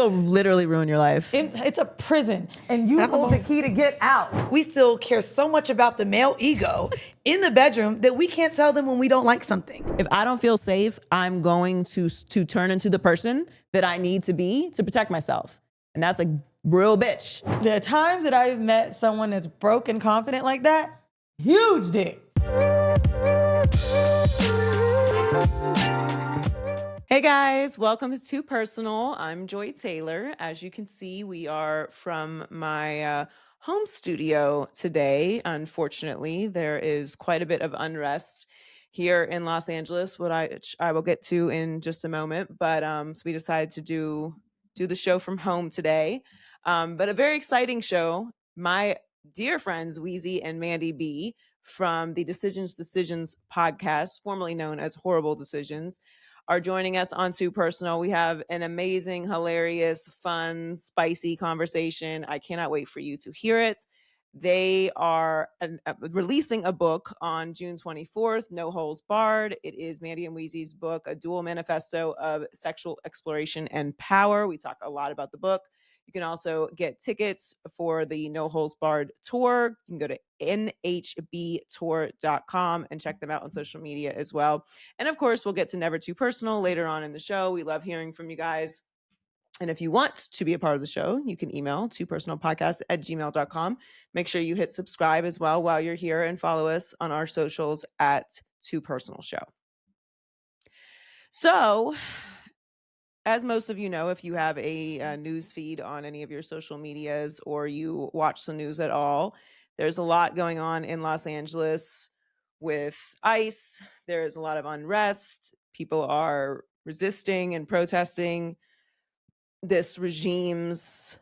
will literally ruin your life. It's a prison, and you hold the key to get out. We still care so much about the male ego in the bedroom that we can't tell them when we don't like something. If I don't feel safe, I'm going to turn into the person that I need to be to protect myself. And that's a real bitch. The times that I've met someone that's broke and confident like that, huge dick. Hey guys, welcome to Too Personal. I'm Joy Taylor. As you can see, we are from my home studio today. Unfortunately, there is quite a bit of unrest here in Los Angeles, which I will get to in just a moment. But so we decided to do the show from home today. But a very exciting show. My dear friends, Weezy and Mandii B from the Decisions podcast, formerly known as Horrible Decisions, are joining us on Too Personal. We have an amazing, hilarious, fun, spicy conversation. I cannot wait for you to hear it. They are releasing a book on June 24th, No Holes Barred. It is Mandii and Weezy's book, a dual manifesto of sexual exploration and power. We talk a lot about the book. You can also get tickets for the No Holes Barred tour. You can go to nhbtour.com and check them out on social media as well. And of course, we'll get to Never Too Personal later on in the show. We love hearing from you guys. And if you want to be a part of the show, you can email toopersonalpodcast@gmail.com. Make sure you hit subscribe as well while you're here and follow us on our socials at Too Personal Show. So, as most of you know, if you have a news feed on any of your social medias or you watch the news at all, there's a lot going on in Los Angeles with ICE. There's a lot of unrest. People are resisting and protesting this regime's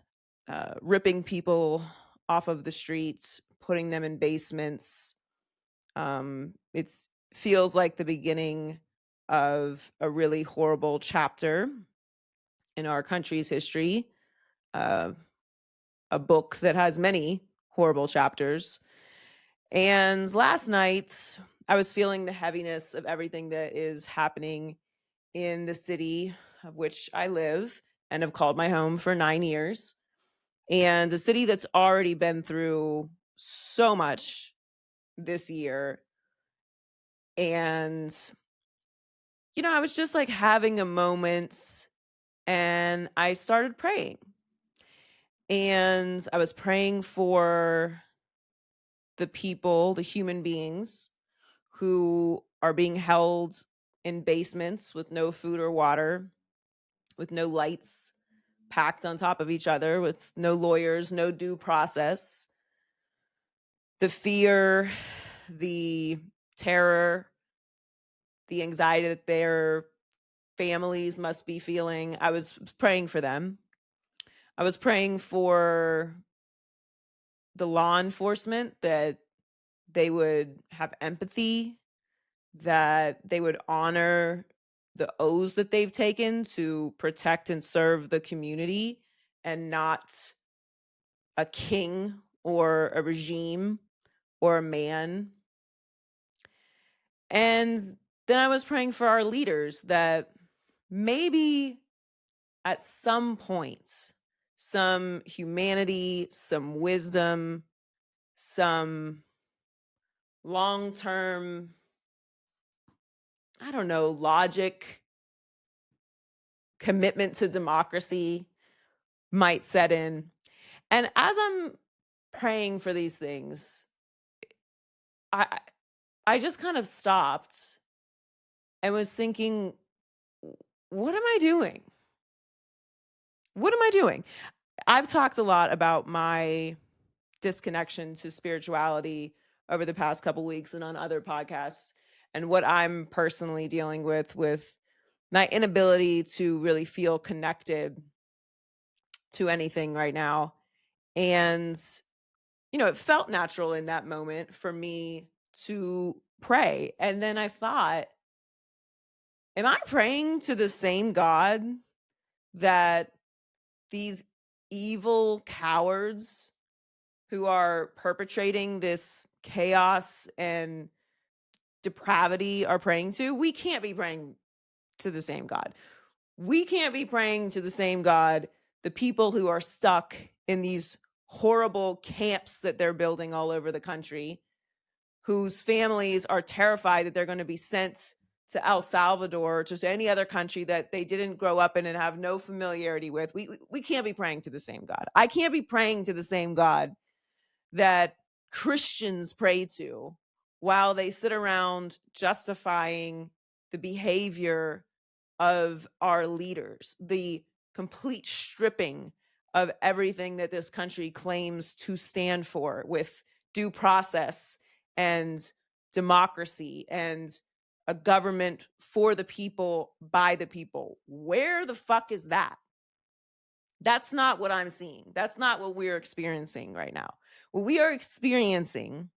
ripping people off of the streets, putting them in basements. It feels like the beginning of a really horrible chapter in our country's history, a book that has many horrible chapters. And last night, I was feeling the heaviness of everything that is happening in the city of which I live and have called my home for 9 years. And a city that's already been through so much this year. And, I was just like having a moment and I started praying. And I was praying for the people, the human beings who are being held in basements with no food or water, with no lights, packed on top of each other, with no lawyers, no due process. The fear, the terror, the anxiety that their families must be feeling. I was praying for them. I was praying for the law enforcement, that they would have empathy, that they would honor the oaths that they've taken to protect and serve the community and not a king or a regime or a man. And then I was praying for our leaders, that maybe at some point, some humanity, some wisdom, some long-term, logic, commitment to democracy might set in. And as I'm praying for these things, I just kind of stopped and was thinking, what am I doing? What am I doing? I've talked a lot about my disconnection to spirituality over the past couple weeks and on other podcasts, and what I'm personally dealing with my inability to really feel connected to anything right now. And, it felt natural in that moment for me to pray. And then I thought, am I praying to the same God that these evil cowards who are perpetrating this chaos and depravity are praying to? We can't be praying to the same God. We can't be praying to the same God the people who are stuck in these horrible camps that they're building all over the country, whose families are terrified that they're going to be sent to El Salvador or to any other country that they didn't grow up in and have no familiarity with. We can't be praying to the same God. I can't be praying to the same God that Christians pray to while they sit around justifying the behavior of our leaders, the complete stripping of everything that this country claims to stand for, with due process and democracy and a government for the people, by the people. Where the fuck is that? That's not what I'm seeing. That's not what we're experiencing right now. What we are experiencing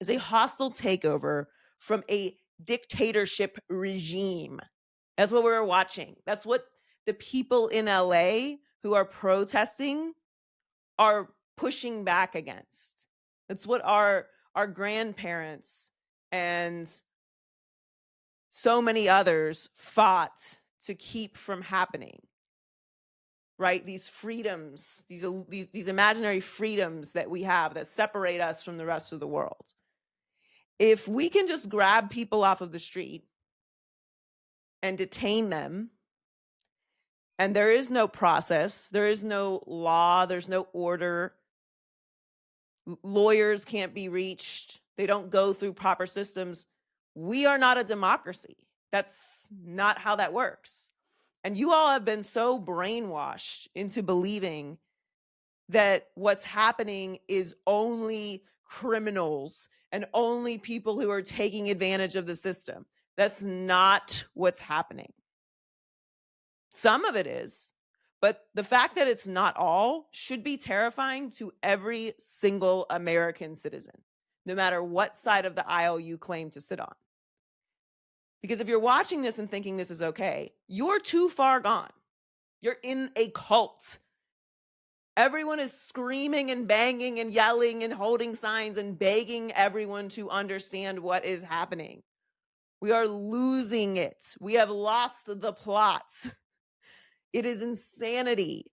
is a hostile takeover from a dictatorship regime. That's what we're watching. That's what the people in LA who are protesting are pushing back against. That's what our grandparents and so many others fought to keep from happening. Right? These freedoms, these imaginary freedoms that we have that separate us from the rest of the world. If we can just grab people off of the street and detain them, and there is no process, there is no law, there's no order, lawyers can't be reached, they don't go through proper systems, we are not a democracy. That's not how that works. And you all have been so brainwashed into believing that what's happening is only criminals and only people who are taking advantage of the system. That's not what's happening. Some of it is, but the fact that it's not all should be terrifying to every single American citizen, no matter what side of the aisle you claim to sit on. Because if you're watching this and thinking this is okay, you're too far gone. You're in a cult. Everyone is screaming and banging and yelling and holding signs and begging everyone to understand what is happening. We are losing it. We have lost the plot. It is insanity.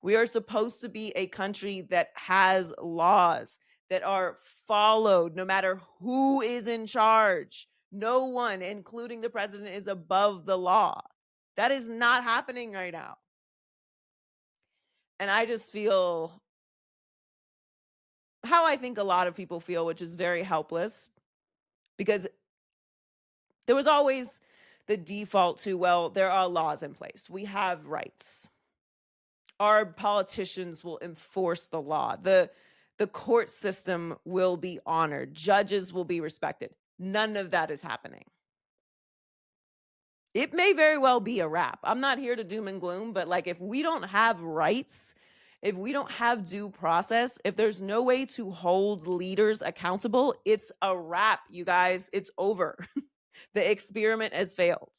We are supposed to be a country that has laws that are followed no matter who is in charge. No one, including the president, is above the law. That is not happening right now. And I just feel how I think a lot of people feel, which is very helpless, because there was always the default to, well, there are laws in place. We have rights. Our politicians will enforce the law. The court system will be honored. Judges will be respected. None of that is happening. It may very well be a wrap. I'm not here to doom and gloom, but like if we don't have rights, if we don't have due process, if there's no way to hold leaders accountable, it's a wrap, you guys. It's over. The experiment has failed.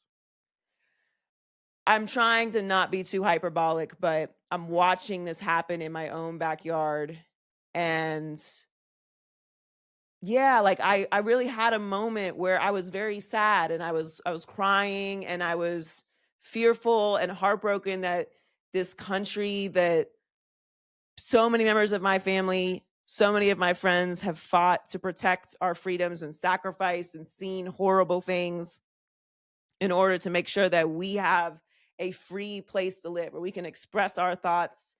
I'm trying to not be too hyperbolic, but I'm watching this happen in my own backyard. And yeah, like I really had a moment where I was very sad and I was crying and I was fearful and heartbroken that this country that so many members of my family, so many of my friends have fought to protect our freedoms and sacrificed and seen horrible things in order to make sure that we have a free place to live where we can express our thoughts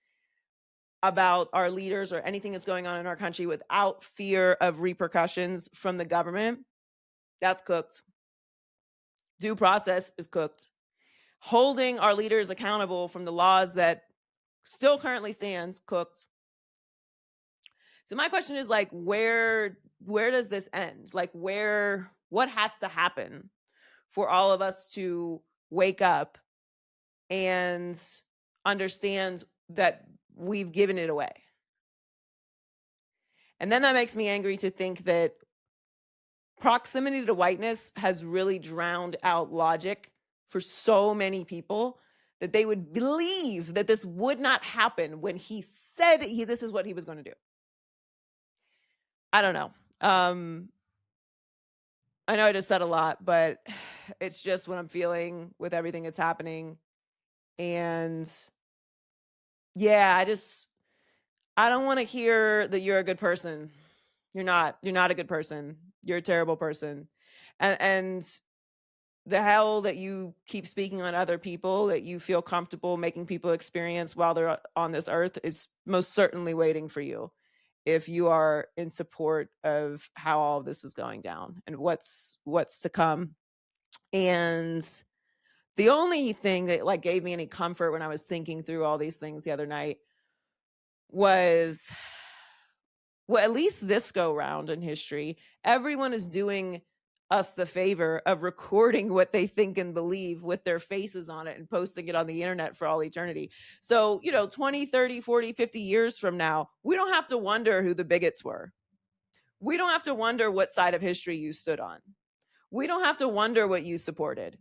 about our leaders or anything that's going on in our country without fear of repercussions from the government. That's cooked. Due process is cooked. Holding our leaders accountable from the laws that still currently stands, cooked. So my question is like, where does this end? Like what has to happen for all of us to wake up and understand that we've given it away? And then that makes me angry to think that proximity to whiteness has really drowned out logic for so many people that they would believe that this would not happen when he said this is what he was going to do. I don't know. I know I just said a lot, but it's just what I'm feeling with everything that's happening. And yeah, I don't want to hear that you're a good person. You're not. You're not a good person. You're a terrible person. And the hell that you keep speaking on other people that you feel comfortable making people experience while they're on this earth is most certainly waiting for you if you are in support of how all of this is going down and what's to come. And the only thing that like gave me any comfort when I was thinking through all these things the other night was, well, at least this go round in history, everyone is doing us the favor of recording what they think and believe with their faces on it and posting it on the internet for all eternity. So, 20, 30, 40, 50 years from now, we don't have to wonder who the bigots were. We don't have to wonder what side of history you stood on. We don't have to wonder what you supported.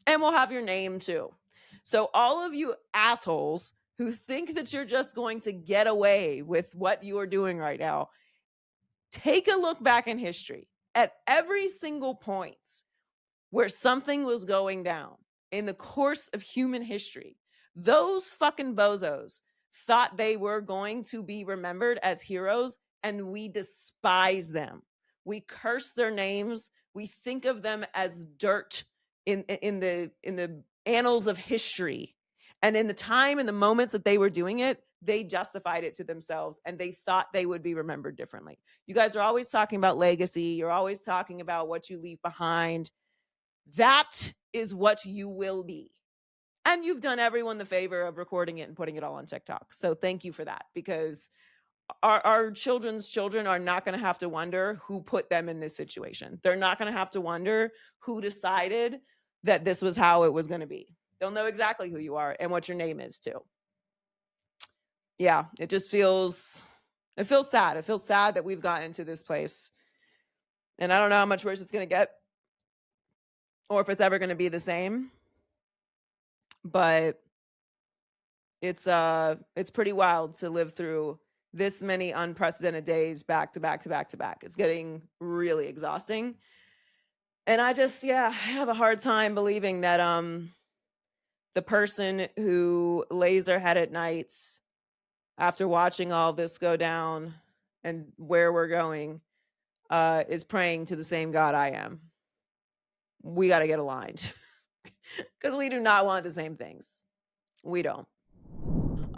And we'll have your name too. So all of you assholes who think that you're just going to get away with what you are doing right now, take a look back in history at every single point where something was going down in the course of human history. Those fucking bozos thought they were going to be remembered as heroes, and we despise them. We curse their names. We think of them as dirt in the annals of history. And in the time and the moments that they were doing it, they justified it to themselves and they thought they would be remembered differently. You guys are always talking about legacy. You're always talking about what you leave behind. That is what you will be. And you've done everyone the favor of recording it and putting it all on TikTok. So thank you for that, because our children's children are not going to have to wonder who put them in this situation. They're not going to have to wonder who decided that this was how it was going to be. They'll know exactly who you are and what your name is too. Yeah, it feels sad. It feels sad that we've gotten to this place. And I don't know how much worse it's going to get or if it's ever going to be the same. But it's pretty wild to live through this many unprecedented days back to back to back to back. It's getting really exhausting. And I have a hard time believing that the person who lays their head at night after watching all this go down and where we're going is praying to the same God I am. We got to get aligned because we do not want the same things. We don't.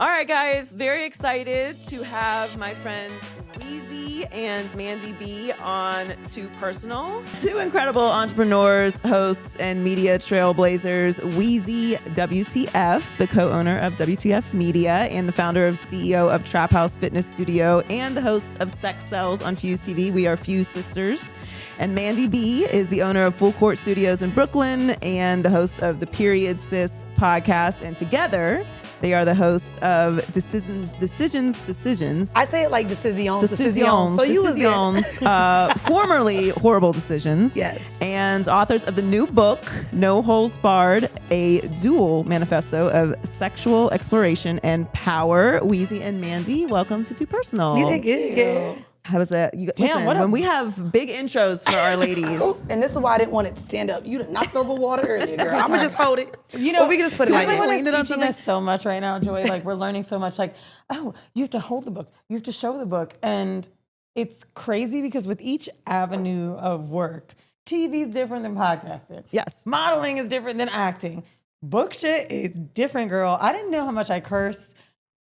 All right, guys, very excited to have my friends Weezy and Mandii B on Too Personal. Two incredible entrepreneurs, hosts, and media trailblazers. Weezy WTF, the co-owner of WTF Media and the founder of CEO of Trap House Fitness Studio and the host of Sex Cells on Fuse TV. We are Fuse Sisters. And Mandii B is the owner of Full Court Studios in Brooklyn and the host of the Period Sis podcast. And together, they are the hosts of Decisions. I say it like Decisions. So you was there. Formerly Horrible Decisions. Yes. And authors of the new book, No Holes Barred, a dual manifesto of sexual exploration and power. Weezy and Mandii, welcome to Too Personal. You did good. How was that? Listen, when we have big intros for our ladies. And this is why I didn't want it to stand up. You done knocked over water earlier, girl. I'm going to just hold it. Or we can just put it like that. Everyone is teaching us so much right now, Joy. Like, we're learning so much. Like, oh, you have to hold the book. You have to show the book. And it's crazy because with each avenue of work, TV is different than podcasting. Yes. Modeling is different than acting. Book shit is different, girl. I didn't know how much I curse.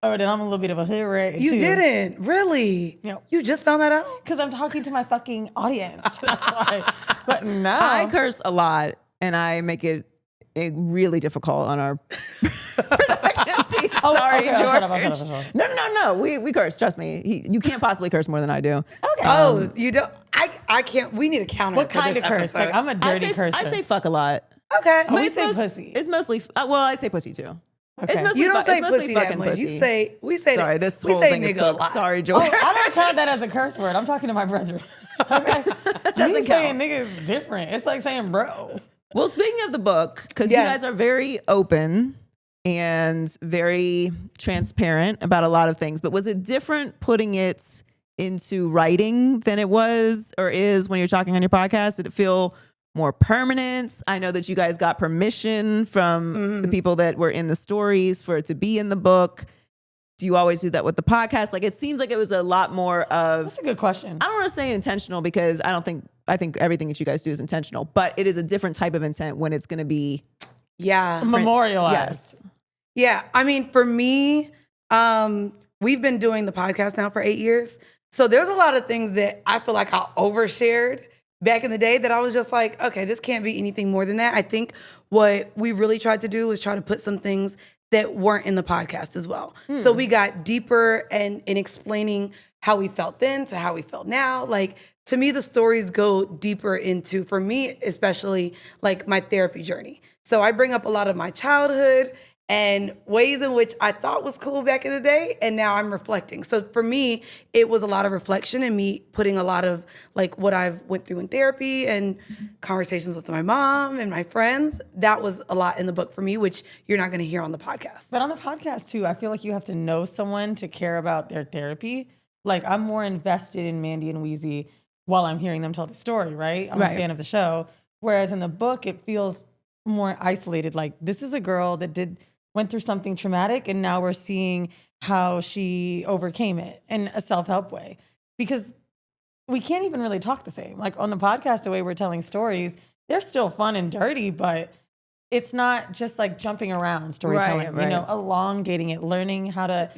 Or that I'm a little bit of a hood rat. You didn't? Really? You just found that out? Because I'm talking to my fucking audience. That's why. But no. I curse a lot, and I make it really difficult on our pregnancy. Sorry, okay, George. No. We curse. Trust me. You can't possibly curse more than I do. Okay. You don't? I can't. We need a counter. What kind of curse? Like, I'm a dirty cursor. I say fuck a lot. Okay. We say pussy. It's mostly, I say pussy too. Okay. It's mostly you don't say pussy that much. Pussy. We say sorry, this whole thing is cooked. Sorry, George. I don't count that as a curse word. I'm talking to my brethren. Okay. Doesn't saying nigga is different. It's like saying bro. Well, speaking of the book, because you guys are very open and very transparent about a lot of things, but was it different putting it into writing than it was or is when you're talking on your podcast? Did it feel more permanent? I know that you guys got permission from the people that were in the stories for it to be in the book. Do you always do that with the podcast? Like, it seems like it was a lot more of. That's a good question. I don't want to say intentional because I think everything that you guys do is intentional, but it is a different type of intent when it's going to be. Yeah. Memorialized. Yes. Yeah. I mean, for me, we've been doing the podcast now for 8 years. So there's a lot of things that I feel like I overshared back in the day that I was just like, okay, this can't be anything more than that. I think what we really tried to do was try to put some things that weren't in the podcast as well. So we got deeper in explaining how we felt then to how we felt now. Like, to me, the stories go deeper into, for me especially, like my therapy journey. So I bring up a lot of my childhood and ways in which I thought was cool back in the day, and now I'm reflecting. So for me, it was a lot of reflection and me putting a lot of like what I've went through in therapy and conversations with my mom and my friends. That was a lot in the book for me, which you're not going to hear on the podcast. But on the podcast too, I feel like you have to know someone to care about their therapy. Like, I'm more invested in Mandii and Weezy while I'm hearing them tell the story, right? I'm a fan of the show. Whereas in the book, it feels more isolated. Like, this is a girl that went through something traumatic, and now we're seeing how she overcame it in a self-help way. Because we can't even really talk the same. Like, on the podcast, the way we're telling stories, they're still fun and dirty, but it's not just like jumping around storytelling, you know, elongating it, learning how to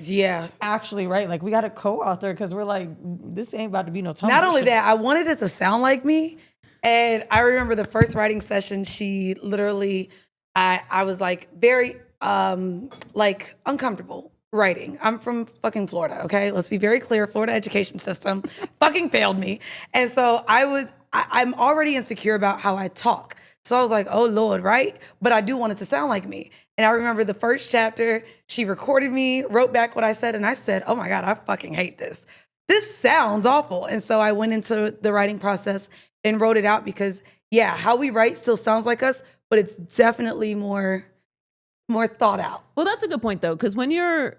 actually write. Like, we got a co-author because we're like, this ain't about to be no Tumblr Not only shit. that, I wanted it to sound like me. And I remember the first writing session, she literally, I was like very like uncomfortable writing. I'm from fucking Florida, okay? Let's be very clear. Florida education system fucking failed me. And so I'm already insecure about how I talk. So I was like, oh Lord, right? But I do want it to sound like me. And I remember the first chapter, she recorded me, wrote back what I said, and I said, oh my God, I fucking hate this. This sounds awful. And so I went into the writing process and wrote it out because, yeah, how we write still sounds like us, but it's definitely more thought out. Well, that's a good point though, because when you're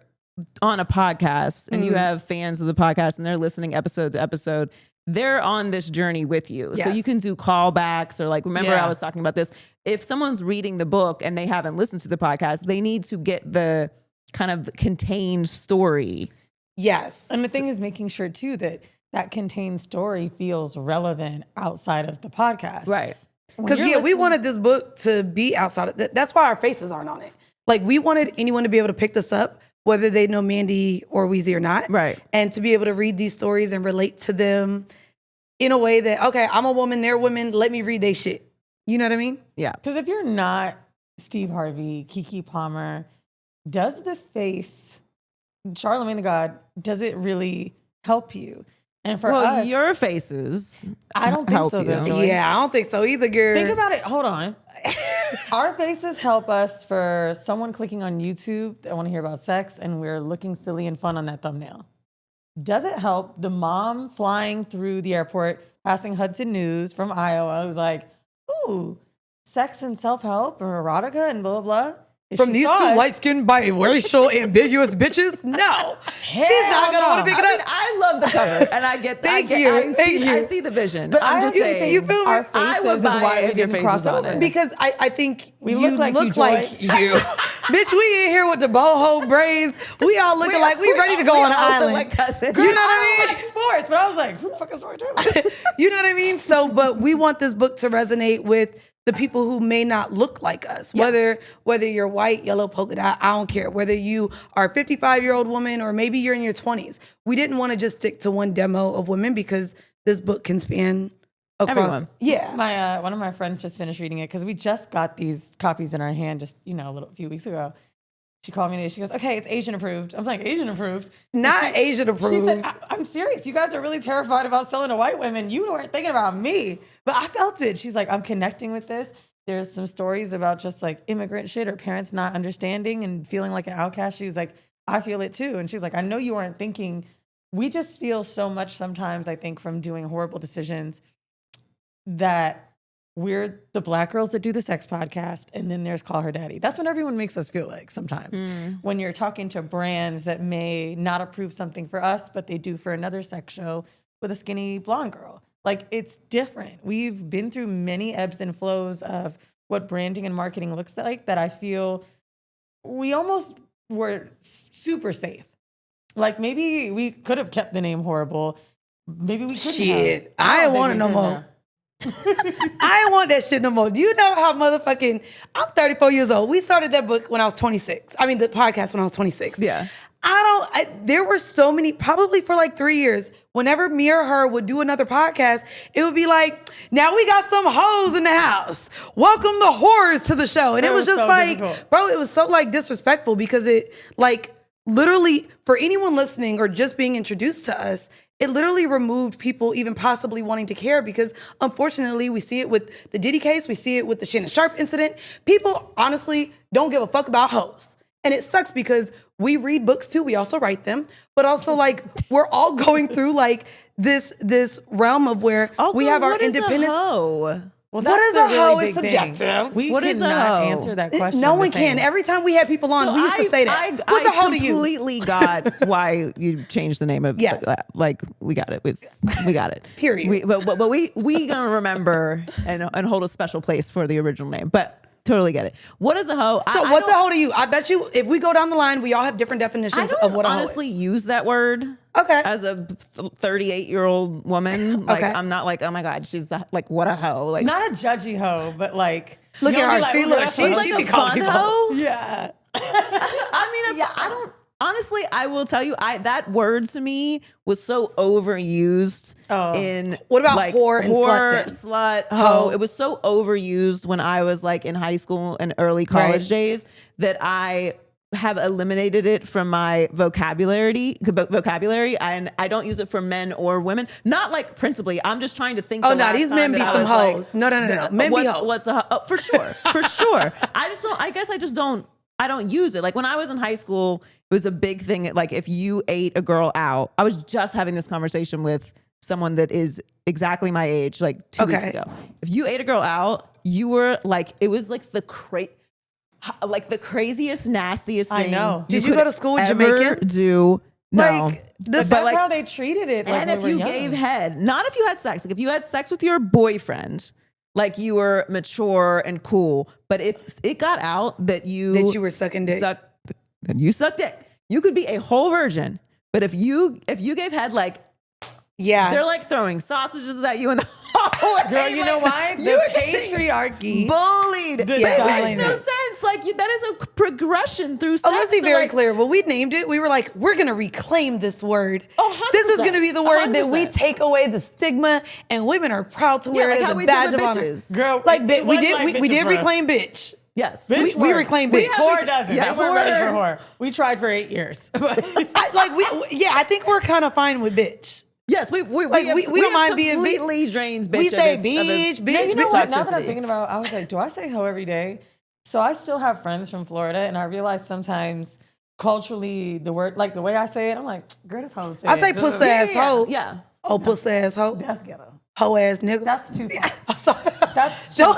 on a podcast and you have fans of the podcast and they're listening episode to episode, they're on this journey with you. So you can do callbacks or like, remember I was talking about this. If someone's reading the book and they haven't listened to the podcast, they need to get the kind of contained story. Yes. And the thing is making sure too that contained story feels relevant outside of the podcast. Right. Because we wanted this book to be outside of that's why our faces aren't on it. Like, we wanted anyone to be able to pick this up, whether they know Mandii or Weezy or not. Right. And to be able to read these stories and relate to them in a way that, okay, I'm a woman, they're women, let me read they shit. You know what I mean? Yeah. Because if you're not Steve Harvey, Keke Palmer, does the face, Charlamagne the God, does it really help you? And for us, your faces. I don't think so, though. Joy. Yeah, I don't think so either, girl. Think about it. Hold on. Our faces help us for someone clicking on YouTube that want to hear about sex, and we're looking silly and fun on that thumbnail. Does it help the mom flying through the airport, passing Hudson News from Iowa, who's like, ooh, sex and self-help or erotica and blah, blah, blah? If From she these saw two us- light-skinned, biracial, ambiguous bitches? No. She's not going to want to pick it up. I love the cover, and I get that. Thank you. I see the vision. But I'm I just don't saying. think you feel me? our I faces would is buy why it it if your didn't face cross was on over. it. Because I think We you look like you, Joy. Bitch, we in here with the boho braids. We all looking like we ready to go on an island. Like cousins. You know what I mean? like sports, but I was like, who the fuck is Joy Taylor? You know what I mean? So, but we want this book to resonate with the people who may not look like us, whether you're white, yellow, polka dot, I don't care. Whether you are a 55-year-old woman or maybe you're in your 20s. We didn't want to just stick to one demo of women because this book can span across. Everyone. Yeah. My one of my friends just finished reading it because we just got these copies in our hand just, a few weeks ago. She called me today. She goes, okay, it's Asian approved. I'm like, Asian approved? Not Asian approved. She said, I'm serious. You guys are really terrified about selling to white women. You weren't thinking about me. But I felt it. She's like, I'm connecting with this. There's some stories about just like immigrant shit or parents not understanding and feeling like an outcast. She was like, I feel it too. And she's like, I know you weren't thinking. We just feel so much sometimes, I think, from doing horrible decisions that we're the black girls that do the sex podcast, and then there's Call Her Daddy. That's what everyone makes us feel like sometimes. When you're talking to brands that may not approve something for us, but they do for another sex show with a skinny blonde girl. Like, it's different. We've been through many ebbs and flows of what branding and marketing looks like that I feel we almost were super safe Like maybe we could have kept the name horrible. Maybe we couldn't Shit, have. I don't ain't want it think no we more. could have. I ain't want that shit no more. Do you know how motherfucking, I'm 34 years old. We started that book when I was 26. I mean, the podcast when I was 26. Yeah. There were so many, probably for like 3 years, whenever me or her would do another podcast, it would be like, now we got some hoes in the house. Welcome the whores to the show. And it was just so like, difficult. bro, it was so like disrespectful because it like literally for anyone listening or just being introduced to us, it literally removed people even possibly wanting to care because unfortunately we see it with the Diddy case, we see it with the Shannon Sharp incident. People honestly don't give a fuck about hoes. And it sucks because we read books too, we also write them, but also like we're all going through like this realm of where Also, we have our what is a independence. hoe? Well, What is the a hoe? really It's big thing. subjective. We What is a cannot hoe? answer that question. No the one can. same. Every time we have people on, we used to say that. What's a hoe to you? completely got why you changed the name of Yes. like we got it. We got it. Period. But we gonna remember and hold a special place for the original name. But totally get it. What is a hoe? So I what's a don't- hoe to you? I bet you if we go down the line, we all have different definitions I don't of what a hoe honestly is. use that word. Okay. As a 38-year-old woman, like Okay. I'm not like, oh my God, she's like what a hoe. Like Not a judgy hoe, but like Look you'll at be her. like, See, "Ooh, look, that's she a hoe." be like a calling fun people hoe. Yeah. I mean, I don't honestly. I will tell you, that word to me was so overused in What about like, whore and slut then? slut, Hoe. hoe. It was so overused when I was like in high school and early college Right. days that I have eliminated it from my vocabulary, and I don't use it for men or women. Not like principally. I'm just trying to think. Oh, the no, last these time men that be I some was like, hoes. No. Men be hoes. What's a hoe? Oh, for sure, for sure. I guess I just don't. I don't use it. Like when I was in high school, it was a big thing. Like if you ate a girl out, I was just having this conversation with someone that is exactly my age, like 2 weeks Okay. ago. If you ate a girl out, you were like, it was like the craziest, nastiest I thing. know. Did you could go to school with ever Jamaicans? do? No. Like, this- But that's like- how they treated it. Like And when if we you were gave young. head, not if you had sex, like if you had sex with your boyfriend, like you were mature and cool, but if it got out that you were sucking dick. then you sucked dick. You could be a whole virgin, but if you gave head, like Yeah. they're like throwing sausages at you in the hallway. Girl, you know why? You The were getting patriarchy. bullied. But it Deciding makes no it. sense. Like that is a progression through sex. Oh, let's be to, very like, clear. When we named it, we were like, we're going to reclaim this word. Oh, This is 100%. going to be the word that we 100%. take away the stigma, and women are proud to wear like it how as we a did badge with of honor. bitches. Girl, Like, it we wasn't did, like we bitches did for us. reclaim bitch. Yes. Bitch we works. reclaim bitch. Whore doesn't. Yeah, They weren't ready for whore. whore. We tried for 8 years. I think we're kind of fine with bitch. Yes, we Like, have, we don't have mind being completely drains bitch. We of say its- of bitch, its bitch, You know what? Now that I'm toxicity. thinking about it, I was like, do I say hoe every day? So I still have friends from Florida, and I realize sometimes culturally, the word, like the way I say it, I'm like, girl, that's how I say I it. say pussy ass hoe. Yeah. Oh, pussy ass hoe. That's ghetto. Hoe ass nigga. That's too far. I'm sorry. That's too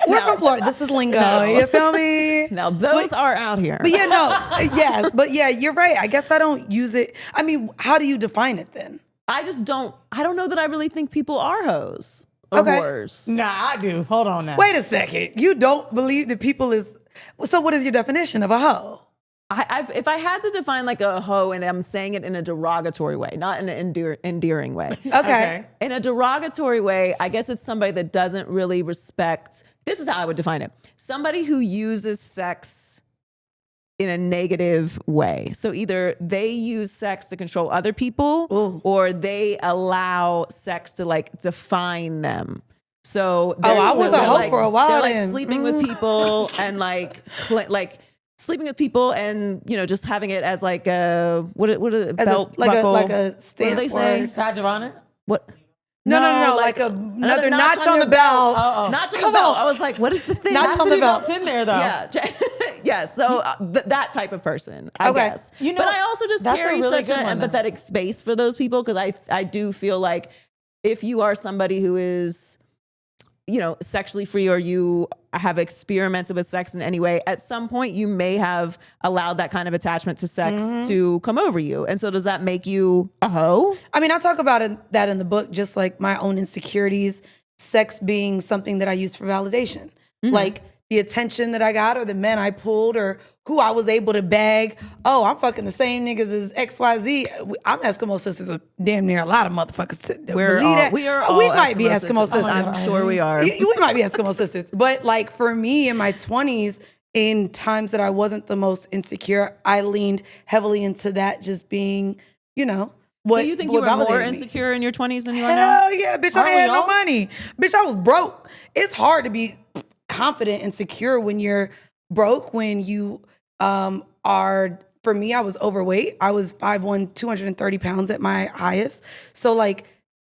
We're from Florida. This is lingo. You feel me? Now those are out here. But yeah, no, yes, but yeah, you're right. I guess I don't use it. I mean, how do you define it then? I don't know that I really think people are hoes or Okay. whores. Nah, I do. Hold on now. Wait a second. You don't believe that people is. So what is your definition of a hoe? If I had to define like a hoe, and I'm saying it in a derogatory way, not in an endearing way. Okay. In a derogatory way, I guess it's somebody that doesn't really respect. This is how I would define it. Somebody who uses sex in a negative way. So either they use sex to control other people, Ooh. or they allow sex to like define them. So I was a they're hoe for a while They're like then. sleeping with people and like sleeping with people, and just having it as like a what a As belt like buckle. a What do stamp they say? word. Badge of honor? What? No, like another notch on the your belt. Oh. Notch on Come the belt. on. I was like, what is the thing? Notch That's on the the belt. belt's in there, though. Yeah, yeah. So that type of person, I Okay. guess. You know, but I also just that's a carry really such good an one, though. empathetic space for those people, because I do feel like if you are somebody who is, sexually free, or you have experimented with sex in any way, at some point you may have allowed that kind of attachment to sex to come over you. And so does that make you a hoe? I mean, I talk about that in the book, just like my own insecurities, sex being something that I use for validation. Like the attention that I got, or the men I pulled, or who I was able to bag. Oh, I'm fucking the same niggas as XYZ. I'm Eskimo sisters with damn near a lot of motherfuckers. We are all We might be Eskimo sisters. sisters. I'm sure we are. We might be Eskimo sisters. But like for me in my 20s, in times that I wasn't the most insecure, I leaned heavily into that just being, you know, So you think you were more validated me. insecure in your 20s than you are now? Hell yeah, bitch, I had no money. Bitch, I was broke. It's hard to be confident and secure when you're broke, when you are, for me, I was overweight. I was 5'1", 230 pounds at my highest. So like,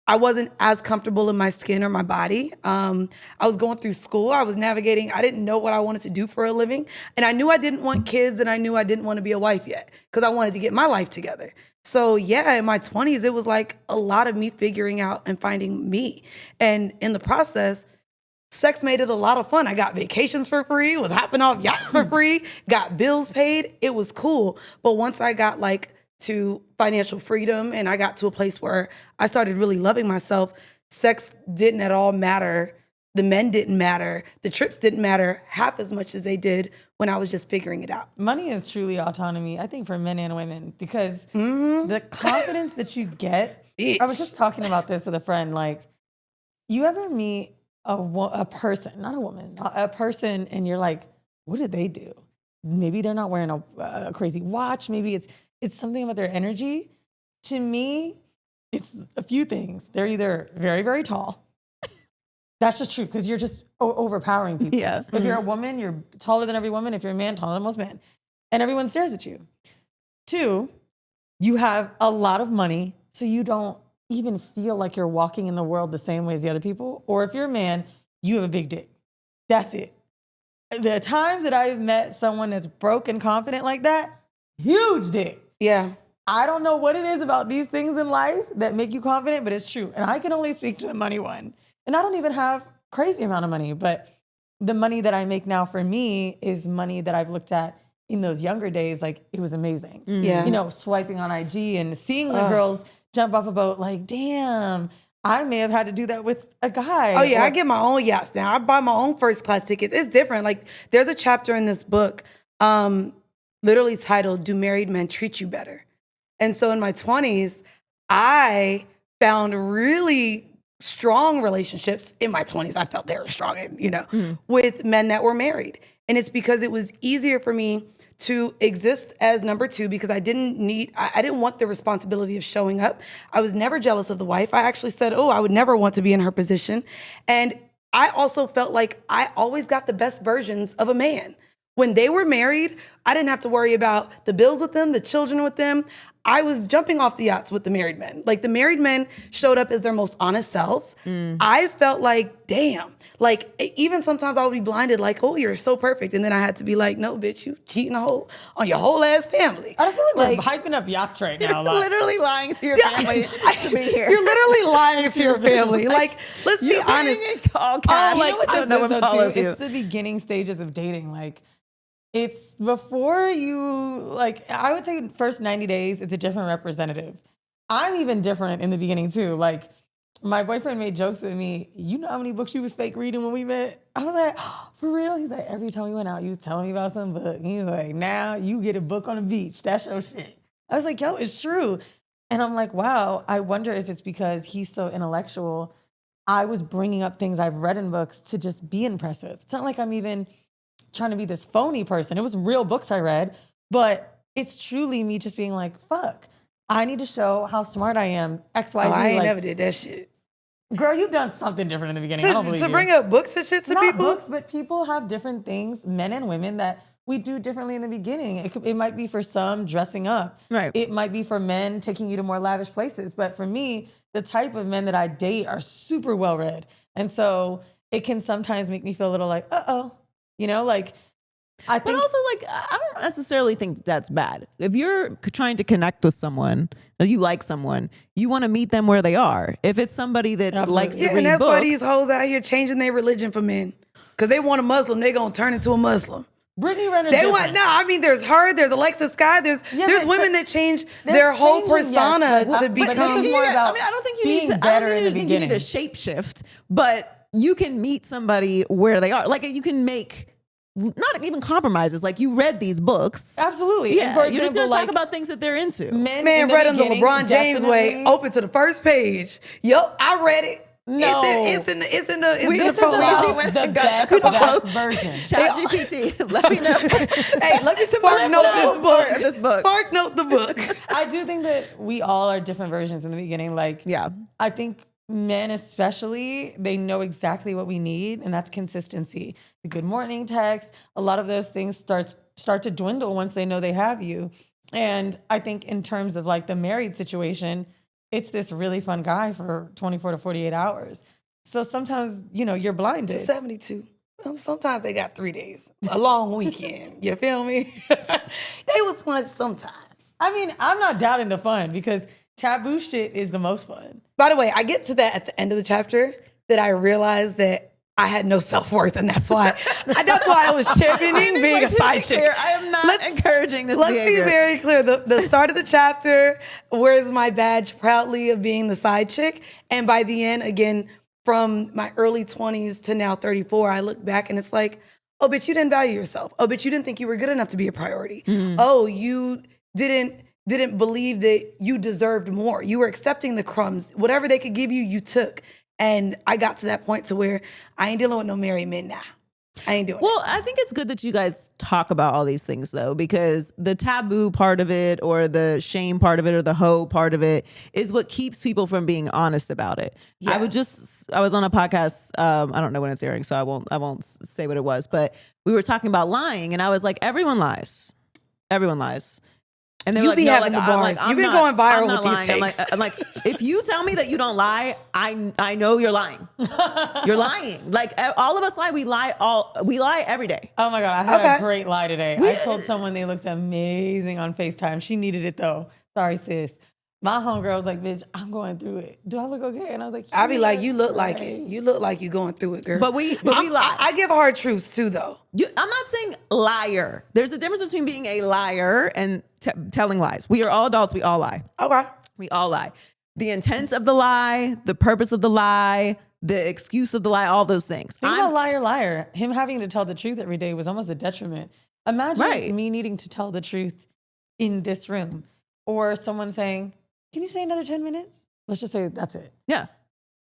I wasn't as comfortable in my skin or my body. I was going through school. I was navigating. I didn't know what I wanted to do for a living. And I knew I didn't want kids, and I knew I didn't want to be a wife yet because I wanted to get my life together. So yeah, in my 20s, it was like a lot of me figuring out and finding me. And in the process, sex made it a lot of fun. I got vacations for free, was hopping off yachts for free, got bills paid. It was cool. But once I got like to financial freedom and I got to a place where I started really loving myself, sex didn't at all matter. The men didn't matter. The trips didn't matter half as much as they did when I was just figuring it out. Money is truly autonomy, I think, for men and women, because the confidence that you get. Bitch. I was just talking about this with a friend. Like, you ever meet a person, not a woman, a person, and you're like, what did they do? Maybe they're not wearing a crazy watch. Maybe it's something about their energy. To me, it's a few things. They're either very, very tall. That's just true, because you're just overpowering people. Yeah. If you're a woman, you're taller than every woman. If you're a man, taller than most men. And everyone stares at you. 2, you have a lot of money, so you don't even feel like you're walking in the world the same way as the other people. Or if you're a man, you have a big dick. That's it. The times that I've met someone that's broke and confident like that, huge dick. Yeah. I don't know what it is about these things in life that make you confident, but it's true. And I can only speak to the money one. And I don't even have crazy amount of money, but the money that I make now for me is money that I've looked at in those younger days. Like, it was amazing. Yeah. You know, swiping on IG and seeing the girls jump off a boat, like, damn, I may have had to do that with a guy. Oh yeah, I get my own yachts now. I buy my own first class tickets. It's different. Like, there's a chapter in this book, literally titled, "Do Married Men Treat You Better?" And so in my 20s, I found really strong relationships in my 20s. I felt they were strong, with men that were married. And it's because it was easier for me to exist as number 2, because I didn't want the responsibility of showing up. I was never jealous of the wife. I actually said, I would never want to be in her position. And I also felt like I always got the best versions of a man. When they were married, I didn't have to worry about the bills with them, the children with them. I was jumping off the yachts with the married men. Like, the married men showed up as their most honest selves. I felt like, damn. Like, even sometimes I would be blinded, like, oh, you're so perfect. And then I had to be like, no, bitch, you cheating on your whole ass family. I feel like we're hyping up yachts right now. You're literally lying to your family to be here. You're literally lying to your family. Like, let's be honest. All cash. Like, I don't know what follows you. It's the beginning stages of dating. Like, it's before you, like, I would say first 90 days, it's a different representative. I'm even different in the beginning too. Like, my boyfriend made jokes with me. You know how many books you was fake reading when we met? I was like, for real? He's like, every time we went out, you was telling me about some book. And he's like, now you get a book on the beach. That's your shit. I was like, yo, it's true. And I'm like, wow, I wonder if it's because he's so intellectual. I was bringing up things I've read in books to just be impressive. It's not like I'm even trying to be this phony person. It was real books I read, but it's truly me just being like, fuck, I need to show how smart I am. X, Y, Z. I ain't like, never did that shit. Girl, you've done something different in the beginning. I don't believe To you. bring up books and shit to Not people? books, but people have different things, men and women, that we do differently in the beginning. It might be for some dressing up. Right. It might be for men taking you to more lavish places. But for me, the type of men that I date are super well read. And so it can sometimes make me feel a little like, like, I think. But also, like, I don't necessarily think that's bad. If you're trying to connect with someone, or you like someone, you want to meet them where they are. If it's somebody that likes to read and that's books, why these hoes out here changing their religion for men. Because they want a Muslim, they gonna turn into a Muslim. Brittany Renner. There's her, there's Alexa Sky, there's women that change their whole persona to become. But this is more about I don't think you being need to, better I don't in the think you need beginning. to shape shift, but you can meet somebody where they are. Like, you can make not even compromises. Like you read these books. Absolutely. Yeah. And for You're just example, going to like talk about things that they're into. men Man in read them the beginning, LeBron James way, definitely- open to the first page. Yup, I read it. No. It's in the This is prologue. about the best version. ChatGPT, let me know. Hey, let me spark note This book. Spark note the book. I do think that we all are different versions in the beginning. Like, Yeah. I think men especially, they know exactly what we need, and that's consistency. The good morning text, a lot of those things start to dwindle once they know they have you. And I think in terms of like the married situation, it's this really fun guy for 24 to 48 hours. So sometimes, you're blinded. 72. Sometimes they got 3 days. A long weekend. You feel me? They was fun sometimes. I mean, I'm not doubting the fun because taboo shit is the most fun. By the way, I get to that at the end of the chapter that I realized that I had no self-worth, and that's why I was championing being a side chick. I am not encouraging this Let's behavior. be very clear. The start of the chapter, where's my badge proudly of being the side chick? And by the end, again, from my early 20s to now 34, I look back and it's like, oh, bitch, you didn't value yourself. Oh, bitch, you didn't think you were good enough to be a priority. Oh, you didn't believe that you deserved more. You were accepting the crumbs. Whatever they could give you, you took. And I got to that point to where I ain't dealing with no married men now. I ain't doing it. Well, I think it's good that you guys talk about all these things though, because the taboo part of it or the shame part of it or the hoe part of it is what keeps people from being honest about it. Yes. I was on a podcast, I don't know when it's airing, so I won't say what it was, but we were talking about lying and I was like, everyone lies. Everyone lies. And they were You like, be no, having like, the I'm bars. like, You've been I'm going viral I'm with not these lying. takes. I'm like, if you tell me that you don't lie, I know you're lying. You're lying. Like all of us lie. We lie every day. Oh my God, I had Okay. a great lie today. I told someone they looked amazing on FaceTime. She needed it though. Sorry, sis. My homegirl was like, bitch, I'm going through it. Do I look okay? And I was like, I be like, look you look like great. it. You look like you going through it, girl. But we lie. I give hard truths too, though. I'm not saying liar. There's a difference between being a liar and telling lies. We are all adults. We all lie. Okay. We all lie. The intent of the lie, the purpose of the lie, the excuse of the lie, all those things. Think about liar. Him having to tell the truth every day was almost a detriment. Imagine me needing to tell the truth in this room or someone saying, can you stay another 10 minutes? Let's just say that's it. Yeah.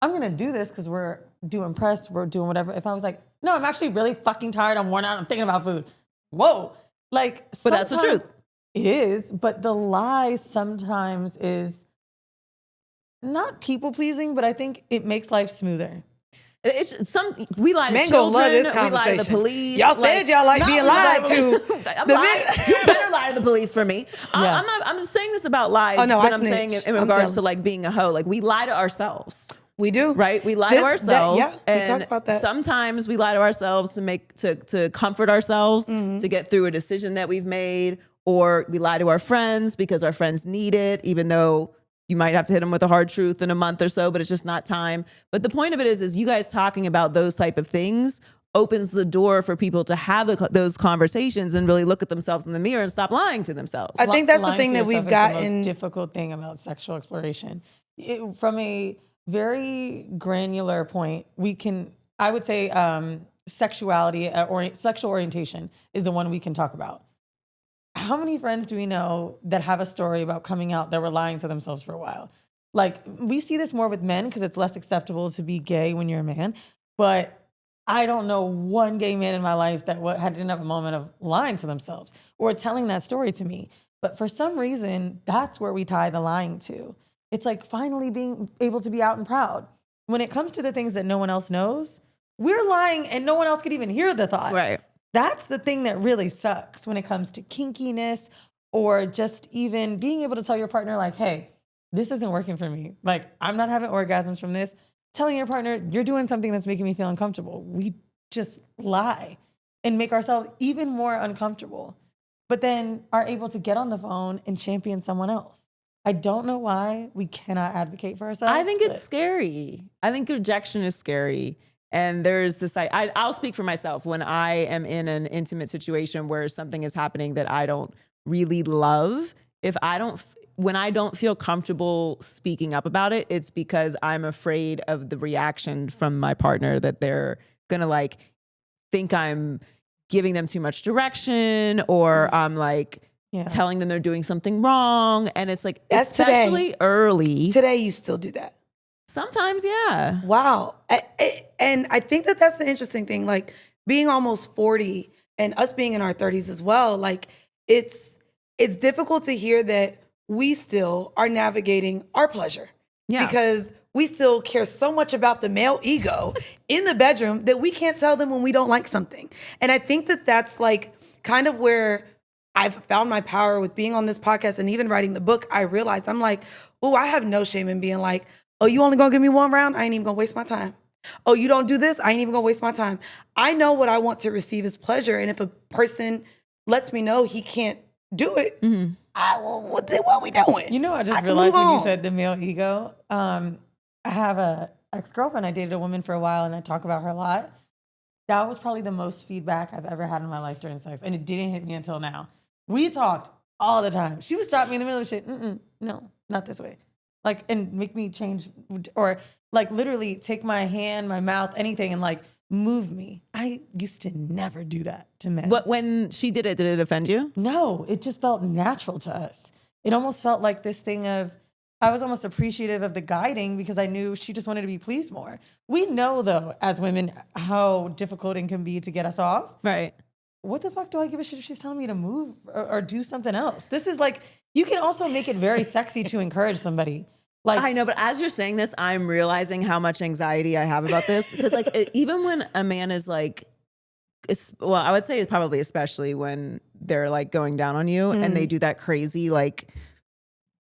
I'm going to do this because we're doing press, we're doing whatever. If I was like, no, I'm actually really fucking tired, I'm worn out, I'm thinking about food. Whoa. Like, But that's the truth. It is, but the lie sometimes is not people pleasing, but I think it makes life smoother. We lie to Men gonna children. love this We lie to the conversation. police. Y'all said y'all like being lied to. I'm The lying. men- You better lie to the police for me. Yeah. I'm just saying this about lies. Oh, no, but I I'm saying snitch. in I'm regards to telling. like being a hoe. Like we lie to ourselves. We do. Right? We lie to ourselves. We and talked about that. sometimes we lie to ourselves to comfort ourselves, Mm-hmm. to get through a decision that we've made, or we lie to our friends because our friends need it, even though you might have to hit them with a hard truth in a month or so, but it's just not time. But the point of it is you guys talking about those type of things opens the door for people to have those conversations and really look at themselves in the mirror and stop lying to themselves. I think that's the Lying thing to that we've yourself is the gotten. most difficult thing about sexual exploration. From a very granular point, I would say sexuality or sexual orientation is the one we can talk about. How many friends do we know that have a story about coming out that were lying to themselves for a while? Like, we see this more with men because it's less acceptable to be gay when you're a man. But I don't know one gay man in my life that didn't have a moment of lying to themselves or telling that story to me. But for some reason, that's where we tie the lying to. It's like finally being able to be out and proud. When it comes to the things that no one else knows, we're lying and no one else could even hear the thought. Right. That's the thing that really sucks when it comes to kinkiness or just even being able to tell your partner, like, hey, this isn't working for me. Like, I'm not having orgasms from this. Telling your partner, you're doing something that's making me feel uncomfortable. We just lie and make ourselves even more uncomfortable, but then are able to get on the phone and champion someone else. I don't know why we cannot advocate for ourselves. I think it's scary. I think rejection is scary. And there's this, I'll speak for myself when I am in an intimate situation where something is happening that I don't really love. When I don't feel comfortable speaking up about it, it's because I'm afraid of the reaction from my partner that they're going to like think I'm giving them too much direction or like telling them they're doing something wrong. And it's like, That's especially early. Today, you still do that. Sometimes, yeah. Wow. And I think that that's the interesting thing. Like being almost 40 and us being in our 30s as well, like it's difficult to hear that we still are navigating our pleasure. Yeah. Because we still care so much about the male ego in the bedroom that we can't tell them when we don't like something. And I think that that's like kind of where I've found my power with being on this podcast and even writing the book. I realized I'm like, oh, I have no shame in being like, oh, you only gonna give me one round? I ain't even gonna waste my time. Oh, you don't do this? I ain't even gonna waste my time. I know what I want to receive as pleasure. And if a person lets me know he can't do it, what are we doing? You know, I just realized when you said the male ego, I have a ex-girlfriend. I dated a woman for a while and I talk about her a lot. That was probably the most feedback I've ever had in my life during sex. And it didn't hit me until now. We talked all the time. She would stop me in the middle of shit. No, not this way. Like, and make me change, or like literally take my hand, my mouth, anything, and like move me. I used to never do that to men. But when she did it offend you? No, it just felt natural to us. It almost felt like this thing of, I was almost appreciative of the guiding because I knew she just wanted to be pleased more. We know though, as women, how difficult it can be to get us off. Right. What the fuck do I give a shit if she's telling me to move or do something else? This is like, you can also make it very sexy to encourage somebody. Like, I know, but as you're saying this, I'm realizing how much anxiety I have about this. Because like, even when a man is like, well, I would say probably especially when they're like going down on you and they do that crazy like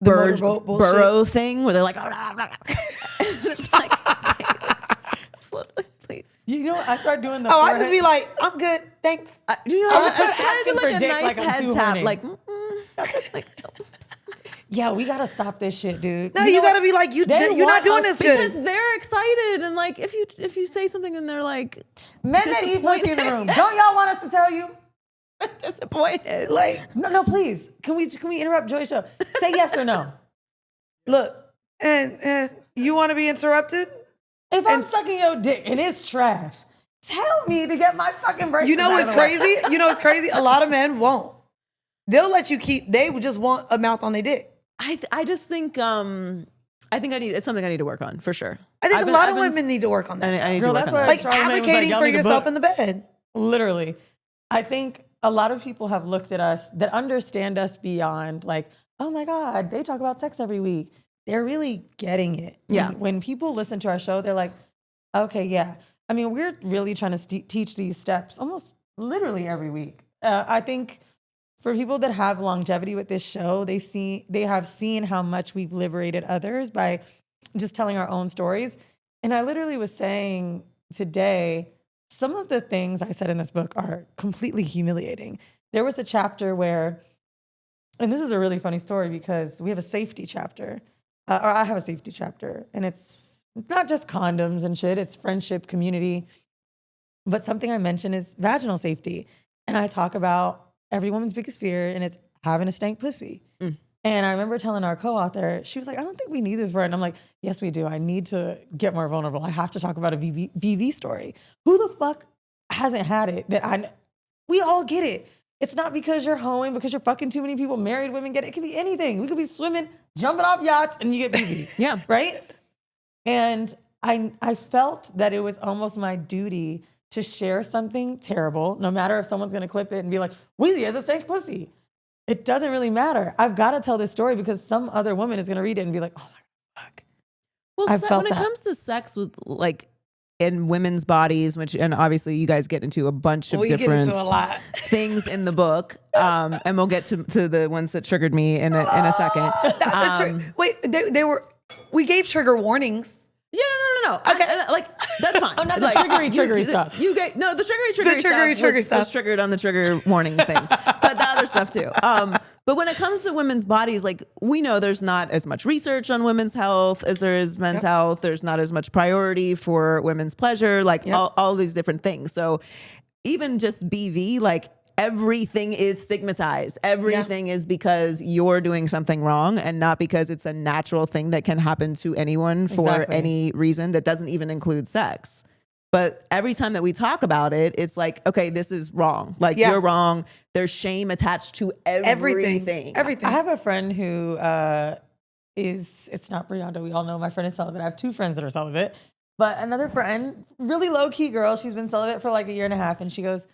burrow thing where they're like, it's like, okay, please. You know, I start doing the I just be like, I'm good, thanks. You know, I I asking like for a dick nice like I'm head too tap, horny. like, yeah, we gotta stop this shit, dude. No, you gotta be like, you're not doing this because good. they're excited and like if you say something and they're like men that eat pussy in the room. Don't y'all want us to tell you? disappointed, Like, No, please. Can we interrupt Joy's show? Say yes or no. look, and you want to be interrupted? If I'm sucking your dick and it's trash, tell me to get my fucking braces. You know what's crazy? You know what's crazy? A lot of men won't. They'll let you keep. They would just want a mouth on their dick. I just think it's something I need to work on for sure. I think a lot of women need to work on that. I need Girl, to work that's on why that. Like advocating for yourself in the bed. Literally. I think a lot of people have looked at us that understand us beyond like, oh my God, they talk about sex every week. They're really getting it. Yeah. When people listen to our show, they're like, okay, yeah. I mean, we're really trying to teach these steps almost literally every week. I think for people that have longevity with this show, they have seen how much we've liberated others by just telling our own stories. And I literally was saying today, some of the things I said in this book are completely humiliating. There was a chapter where, and this is a really funny story because we have a safety chapter, or I have a safety chapter, and it's not just condoms and shit, it's friendship, community. But something I mention is vaginal safety. And I talk about every woman's biggest fear, and it's having a stank pussy. And I remember telling our co-author, she was like, I don't think we need this word. And I'm like, yes, we do. I need to get more vulnerable. I have to talk about a BV story. Who the fuck hasn't had it? We all get it. It's not because you're hoeing, because you're fucking too many people. Married women get it. It could be anything. We could be swimming, jumping off yachts, and you get BV. Yeah. Right? And I felt that it was almost my duty to share something terrible, no matter if someone's gonna clip it and be like, Weezy has a stank pussy. It doesn't really matter. I've got to tell this story because some other woman is gonna read it and be like, oh my fuck. Well, when it comes to sex with like in women's bodies, and obviously you guys get into a bunch of different get into a lot. things in the book, and we'll get to the ones that triggered me in a second. Wait, we gave trigger warnings. Yeah, no. Okay, like that's fine. Oh, not the like, triggery stuff. The triggery stuff was triggered on the trigger warning things, but the other stuff too. But when it comes to women's bodies, like we know there's not as much research on women's health as there is men's health. There's not as much priority for women's pleasure, like all these different things. So even just BV, like everything is stigmatized. Everything is because you're doing something wrong and not because it's a natural thing that can happen to anyone for any reason that doesn't even include sex. But every time that we talk about it, it's like, okay, this is wrong. Like Yeah. you're wrong. There's shame attached to everything. Everything. I have a friend who it's not Brianda. We all know my friend is celibate. I have two friends that are celibate. But another friend, really low-key girl, she's been celibate for like a year and a half. And she goes,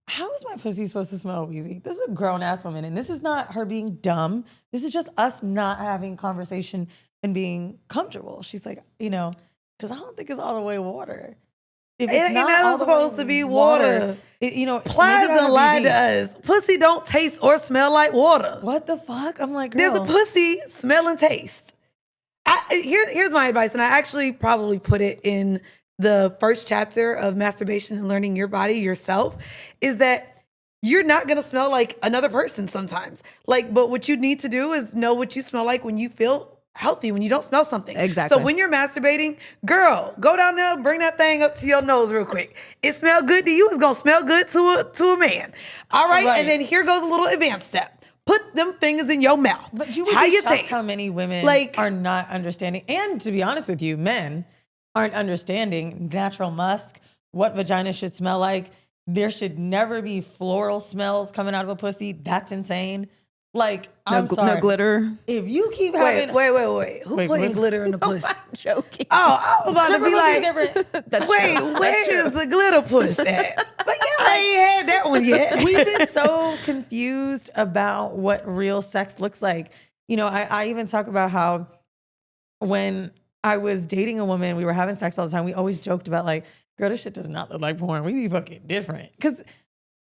how is my pussy supposed to smell, Weezy? This is a grown-ass woman. And this is not her being dumb. This is just us not having conversation and being comfortable. She's like, because I don't think it's all the way water. If It it's ain't not never all the supposed way to be water. Plies maybe done lied to us. Pussy don't taste or smell like water. What the fuck? I'm like, girl. There's a pussy smell and taste. Here's my advice, and I actually probably put it in the first chapter of Masturbation and Learning Your Body Yourself, is that you're not gonna smell like another person sometimes. But what you need to do is know what you smell like when you feel healthy, when you don't smell something. Exactly. So when you're masturbating, girl, go down there, bring that thing up to your nose real quick. It smelled good to you, it's gonna smell good to a man. All right, and then here goes a little advanced step. Put them fingers in your mouth. But you would be shocked how many women are not understanding. And to be honest with you, men aren't understanding natural musk, what vagina should smell like. There should never be floral smells coming out of a pussy. That's insane. I'm sorry. No glitter. If you keep having... Wait. Who putting glitter in the pussy? I'm joking. Oh, I was about to be like, That's wait, true. where is the glitter puss at? But yeah, I ain't had that one yet. We've been so confused about what real sex looks like. I even talk about how when I was dating a woman, we were having sex all the time. We always joked about girl, this shit does not look like porn. We be fucking different. Because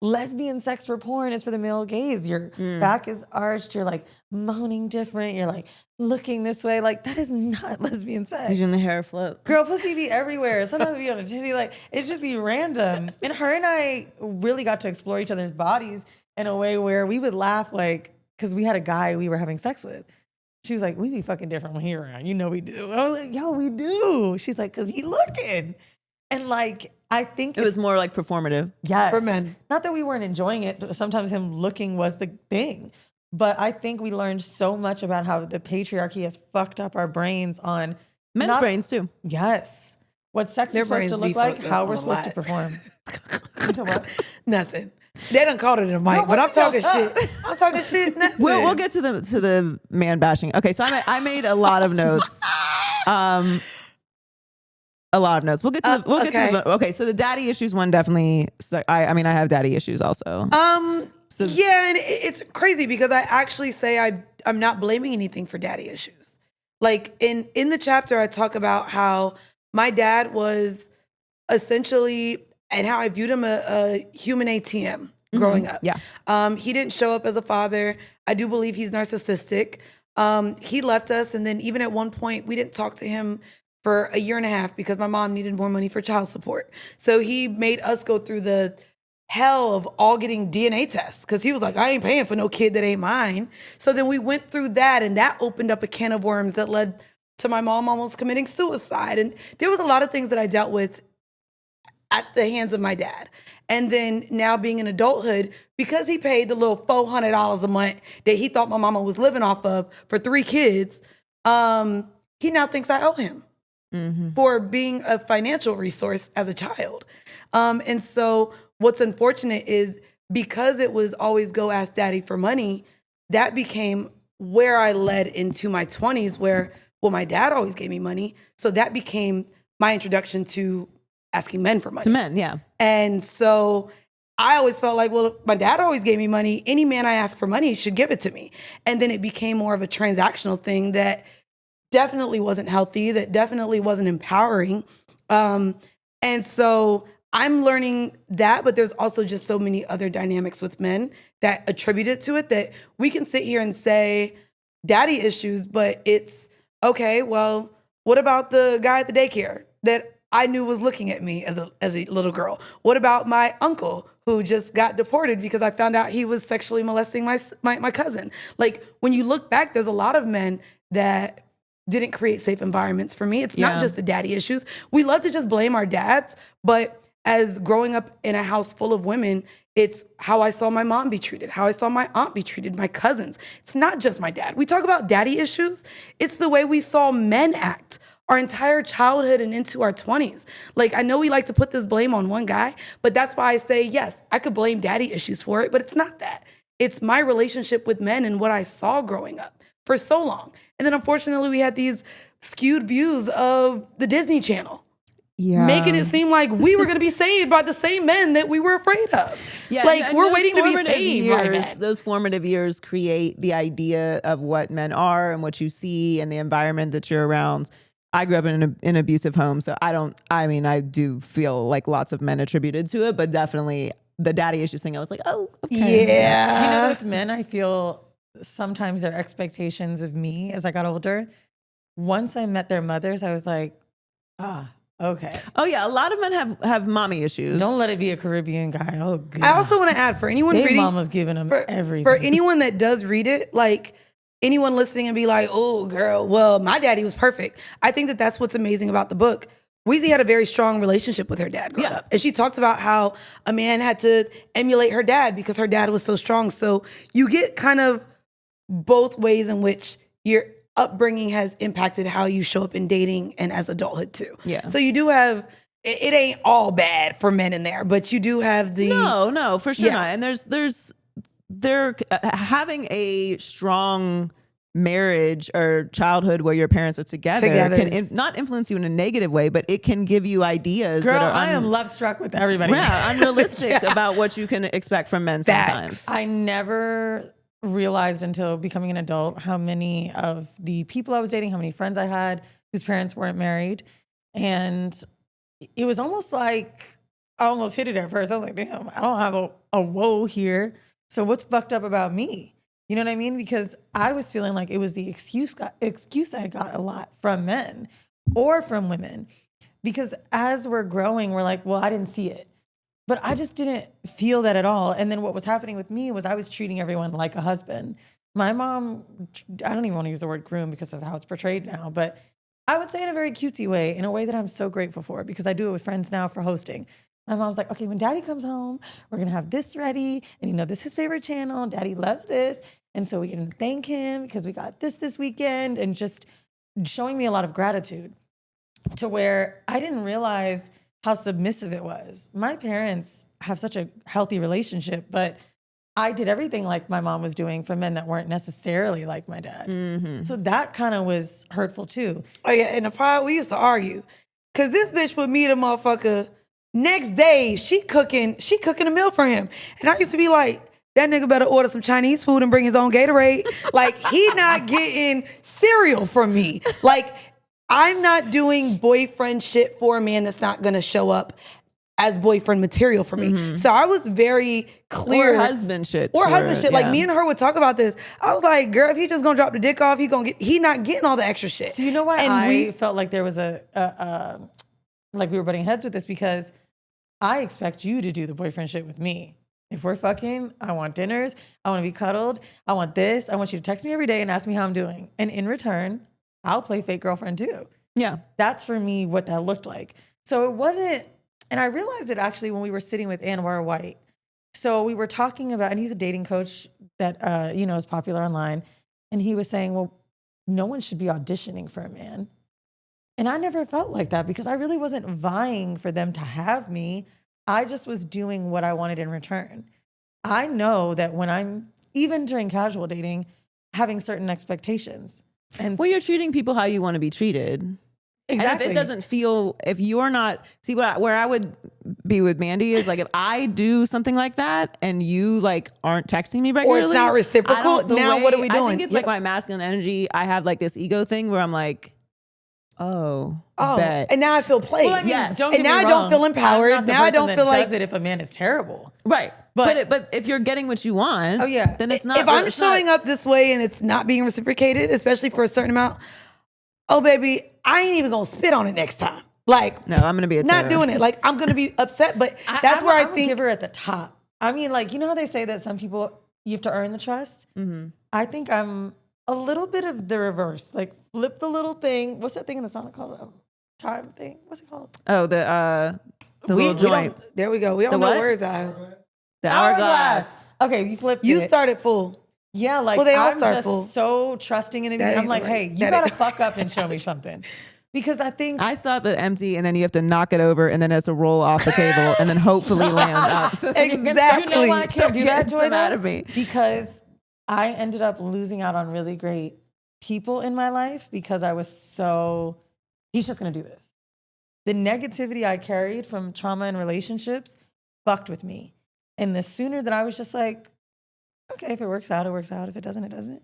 lesbian sex for porn is for the male gaze. Your back is arched. You're moaning different. You're looking this way. That is not lesbian sex. You're doing the hair flip. Girl, pussy be everywhere. Sometimes be on a titty. It just be random. And her and I really got to explore each other's bodies in a way where we would laugh because we had a guy we were having sex with. She was like, we be fucking different when he around. We do. I was like, yo, we do. She's like, because he looking. And I think it was more performative. Yes. For men. Not that we weren't enjoying it. Sometimes him looking was the thing. But I think we learned so much about how the patriarchy has fucked up our brains on men's brains too. Yes. What sex Their is supposed to brains look be like, fucked how up we're a supposed to lot. perform. You said what? Nothing. They done called it a mic, but I'm talking shit. I'm talking shit. Nothing. We'll get to the man bashing. Okay, so I made a lot of notes. A lot of notes. We'll get to okay. So the daddy issues one definitely. So I have daddy issues also. Yeah, and it's crazy because I actually say I'm not blaming anything for daddy issues. In the chapter, I talk about how my dad was essentially, and how I viewed him a human ATM growing up. Yeah. He didn't show up as a father. I do believe he's narcissistic. He left us, and then even at one point, we didn't talk to him for a year and a half because my mom needed more money for child support. So he made us go through the hell of all getting DNA tests because he was like, I ain't paying for no kid that ain't mine. So then we went through that, and that opened up a can of worms that led to my mom almost committing suicide. And there was a lot of things that I dealt with at the hands of my dad. And then now being in adulthood, because he paid the little $400 a month that he thought my mama was living off of for 3 kids, he now thinks I owe him. For being a financial resource as a child. And so what's unfortunate is because it was always go ask daddy for money, that became where I led into my 20s where, my dad always gave me money. So that became my introduction to asking men for money. To men, yeah. And so I always felt like, my dad always gave me money. Any man I ask for money should give it to me. And then it became more of a transactional thing that definitely wasn't healthy, that definitely wasn't empowering. And so I'm learning that, but there's also just so many other dynamics with men that attributed to it that we can sit here and say daddy issues, but it's, okay, well, what about the guy at the daycare that I knew was looking at me as a little girl? What about my uncle who just got deported because I found out he was sexually molesting my cousin? When you look back, there's a lot of men that didn't create safe environments for me. It's not just the daddy issues. We love to just blame our dads, but as growing up in a house full of women, it's how I saw my mom be treated, how I saw my aunt be treated, my cousins. It's not just my dad. We talk about daddy issues. It's the way we saw men act our entire childhood and into our 20s. Like, I know we like to put this blame on one guy, but that's why I say, yes, I could blame daddy issues for it, but it's not that. It's my relationship with men and what I saw growing up for so long. And then unfortunately, we had these skewed views of the Disney Channel. Yeah. Making it seem like we were going to be saved by the same men that we were afraid of. Yeah, like, and we're waiting to be saved years, by men. those formative years create the idea of what men are and what you see and the environment that you're around. I grew up in an abusive home, so I do feel like lots of men attributed to it, but definitely the daddy issue thing, I was like, oh, okay. Yeah. You know, with men, I feel sometimes their expectations of me as I got older, once I met their mothers, I was like, okay. Oh yeah, a lot of men have mommy issues. Don't let it be a Caribbean guy. Oh, God. I also want to add, for anyone Their reading, mama's giving them everything. for anyone that does read it, like anyone listening and be like, oh, girl, well, my daddy was perfect. I think that that's what's amazing about the book. Weezy had a very strong relationship with her dad growing up. And she talked about how a man had to emulate her dad because her dad was so strong. So you get kind of both ways in which your upbringing has impacted how you show up in dating and as adulthood too. Yeah. So you do have, it ain't all bad for men in there, but you do have the... No, for sure not. And they're having a strong marriage or childhood where your parents are together can not influence you in a negative way, but it can give you ideas. Girl, that are I am love struck with everybody. Yeah, unrealistic about what you can expect from men sometimes. I never realized until becoming an adult how many of the people I was dating, how many friends I had whose parents weren't married. And it was almost like, I almost hit it at first. I was like, damn, I don't have a woe here. So what's fucked up about me? You know what I mean? Because I was feeling like it was the excuse I got a lot from men or from women. Because as we're growing, we're like, well, I didn't see it. But I just didn't feel that at all. And then what was happening with me was I was treating everyone like a husband. My mom, I don't even want to use the word groom because of how it's portrayed now, but I would say in a very cutesy way, in a way that I'm so grateful for because I do it with friends now for hosting. My mom's like, okay, when daddy comes home, we're going to have this ready. And this is his favorite channel. Daddy loves this. And so we can thank him because we got this weekend, and just showing me a lot of gratitude to where I didn't realize how submissive it was. My parents have such a healthy relationship, but I did everything like my mom was doing for men that weren't necessarily like my dad. Mm-hmm. So that kind of was hurtful too. Oh yeah, in the pod, we used to argue. Cause this bitch would meet a motherfucker next day, she cooking a meal for him. And I used to be like, that nigga better order some Chinese food and bring his own Gatorade. Like, he not getting cereal from me. Like, I'm not doing boyfriend shit for a man that's not gonna show up as boyfriend material for me. Mm-hmm. So I was very clear. Or husband shit. Like, me and her would talk about this. I was like, girl, if he just gonna drop the dick off, he not getting all the extra shit. So you know why I felt like there was like we were butting heads with this, because I expect you to do the boyfriend shit with me. If we're fucking, I want dinners. I want to be cuddled. I want this. I want you to text me every day and ask me how I'm doing. And in return, I'll play fake girlfriend too. Yeah. That's for me what that looked like. So it wasn't, and I realized it actually when we were sitting with Anwar White. So we were talking about, and he's a dating coach that, is popular online. And he was saying, well, no one should be auditioning for a man. And I never felt like that because I really wasn't vying for them to have me. I just was doing what I wanted in return. I know that when I'm, even during casual dating, having certain expectations. And well, you're treating people how you want to be treated. Exactly. And if it doesn't feel, if you're not, see where I would be with Mandii is like, if I do something like that and you like aren't texting me regularly. Or it's not reciprocal, now what are we doing? I think it's like my masculine energy. I have like this ego thing where I'm like, bet. And now I feel played. Well, I mean, yes. And now I don't feel empowered. I'm not the now I person don't that feel like does it if a man is terrible. Right. But if you're getting what you want, then it's not. If I'm showing up this way and it's not being reciprocated, especially for a certain amount, oh baby, I ain't even gonna spit on it next time. Like, no, I'm gonna be not doing it. Like, I'm gonna be upset. But that's where I think I'm a giver at the top. I mean, like, you know how they say that some people you have to earn the trust. Mm-hmm. I think I'm a little bit of the reverse. Like, flip the little thing. What's that thing in the song called? Time thing. What's it called? Oh, the little joint. There we go. We don't know words out. The hourglass. Okay, you flipped it. You started full. Yeah, like, well, they all I'm start just full. so trusting in the beginning. I'm like, hey, you gotta fuck up and show me something. Because I think I stop at empty, and then you have to knock it over, and then it has to roll off the table, and then hopefully land up. So then Exactly. you know why I can't do that, getting Joy, some out though? of me. Because I ended up losing out on really great people in my life because I was so, he's just gonna do this. The negativity I carried from trauma and relationships fucked with me. And the sooner that I was just like, okay, if it works out, it works out. If it doesn't, it doesn't.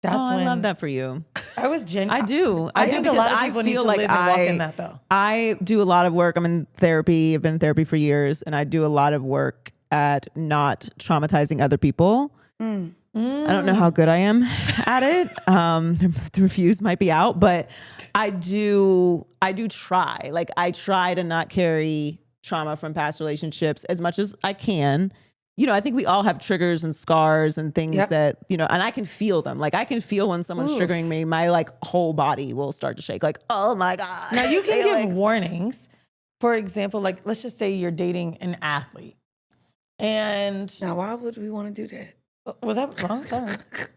That's when I love that for you. I was genuine. I do. I do think a because lot of people need to live and walk in that, though. I do a lot of work. I'm in therapy. I've been in therapy for years, and I do a lot of work at not traumatizing other people. I don't know how good I am at it. The reviews might be out, but I do try. Like, I try to not carry trauma from past relationships as much as I can. You know, I think we all have triggers and scars and things that, you know, and I can feel them. Like, I can feel when someone's triggering me, my like whole body will start to shake. Like, oh my God. Now you can give warnings. For example, like, let's just say you're dating an athlete. And Now, why would we want to do that? was that wrong? Sorry.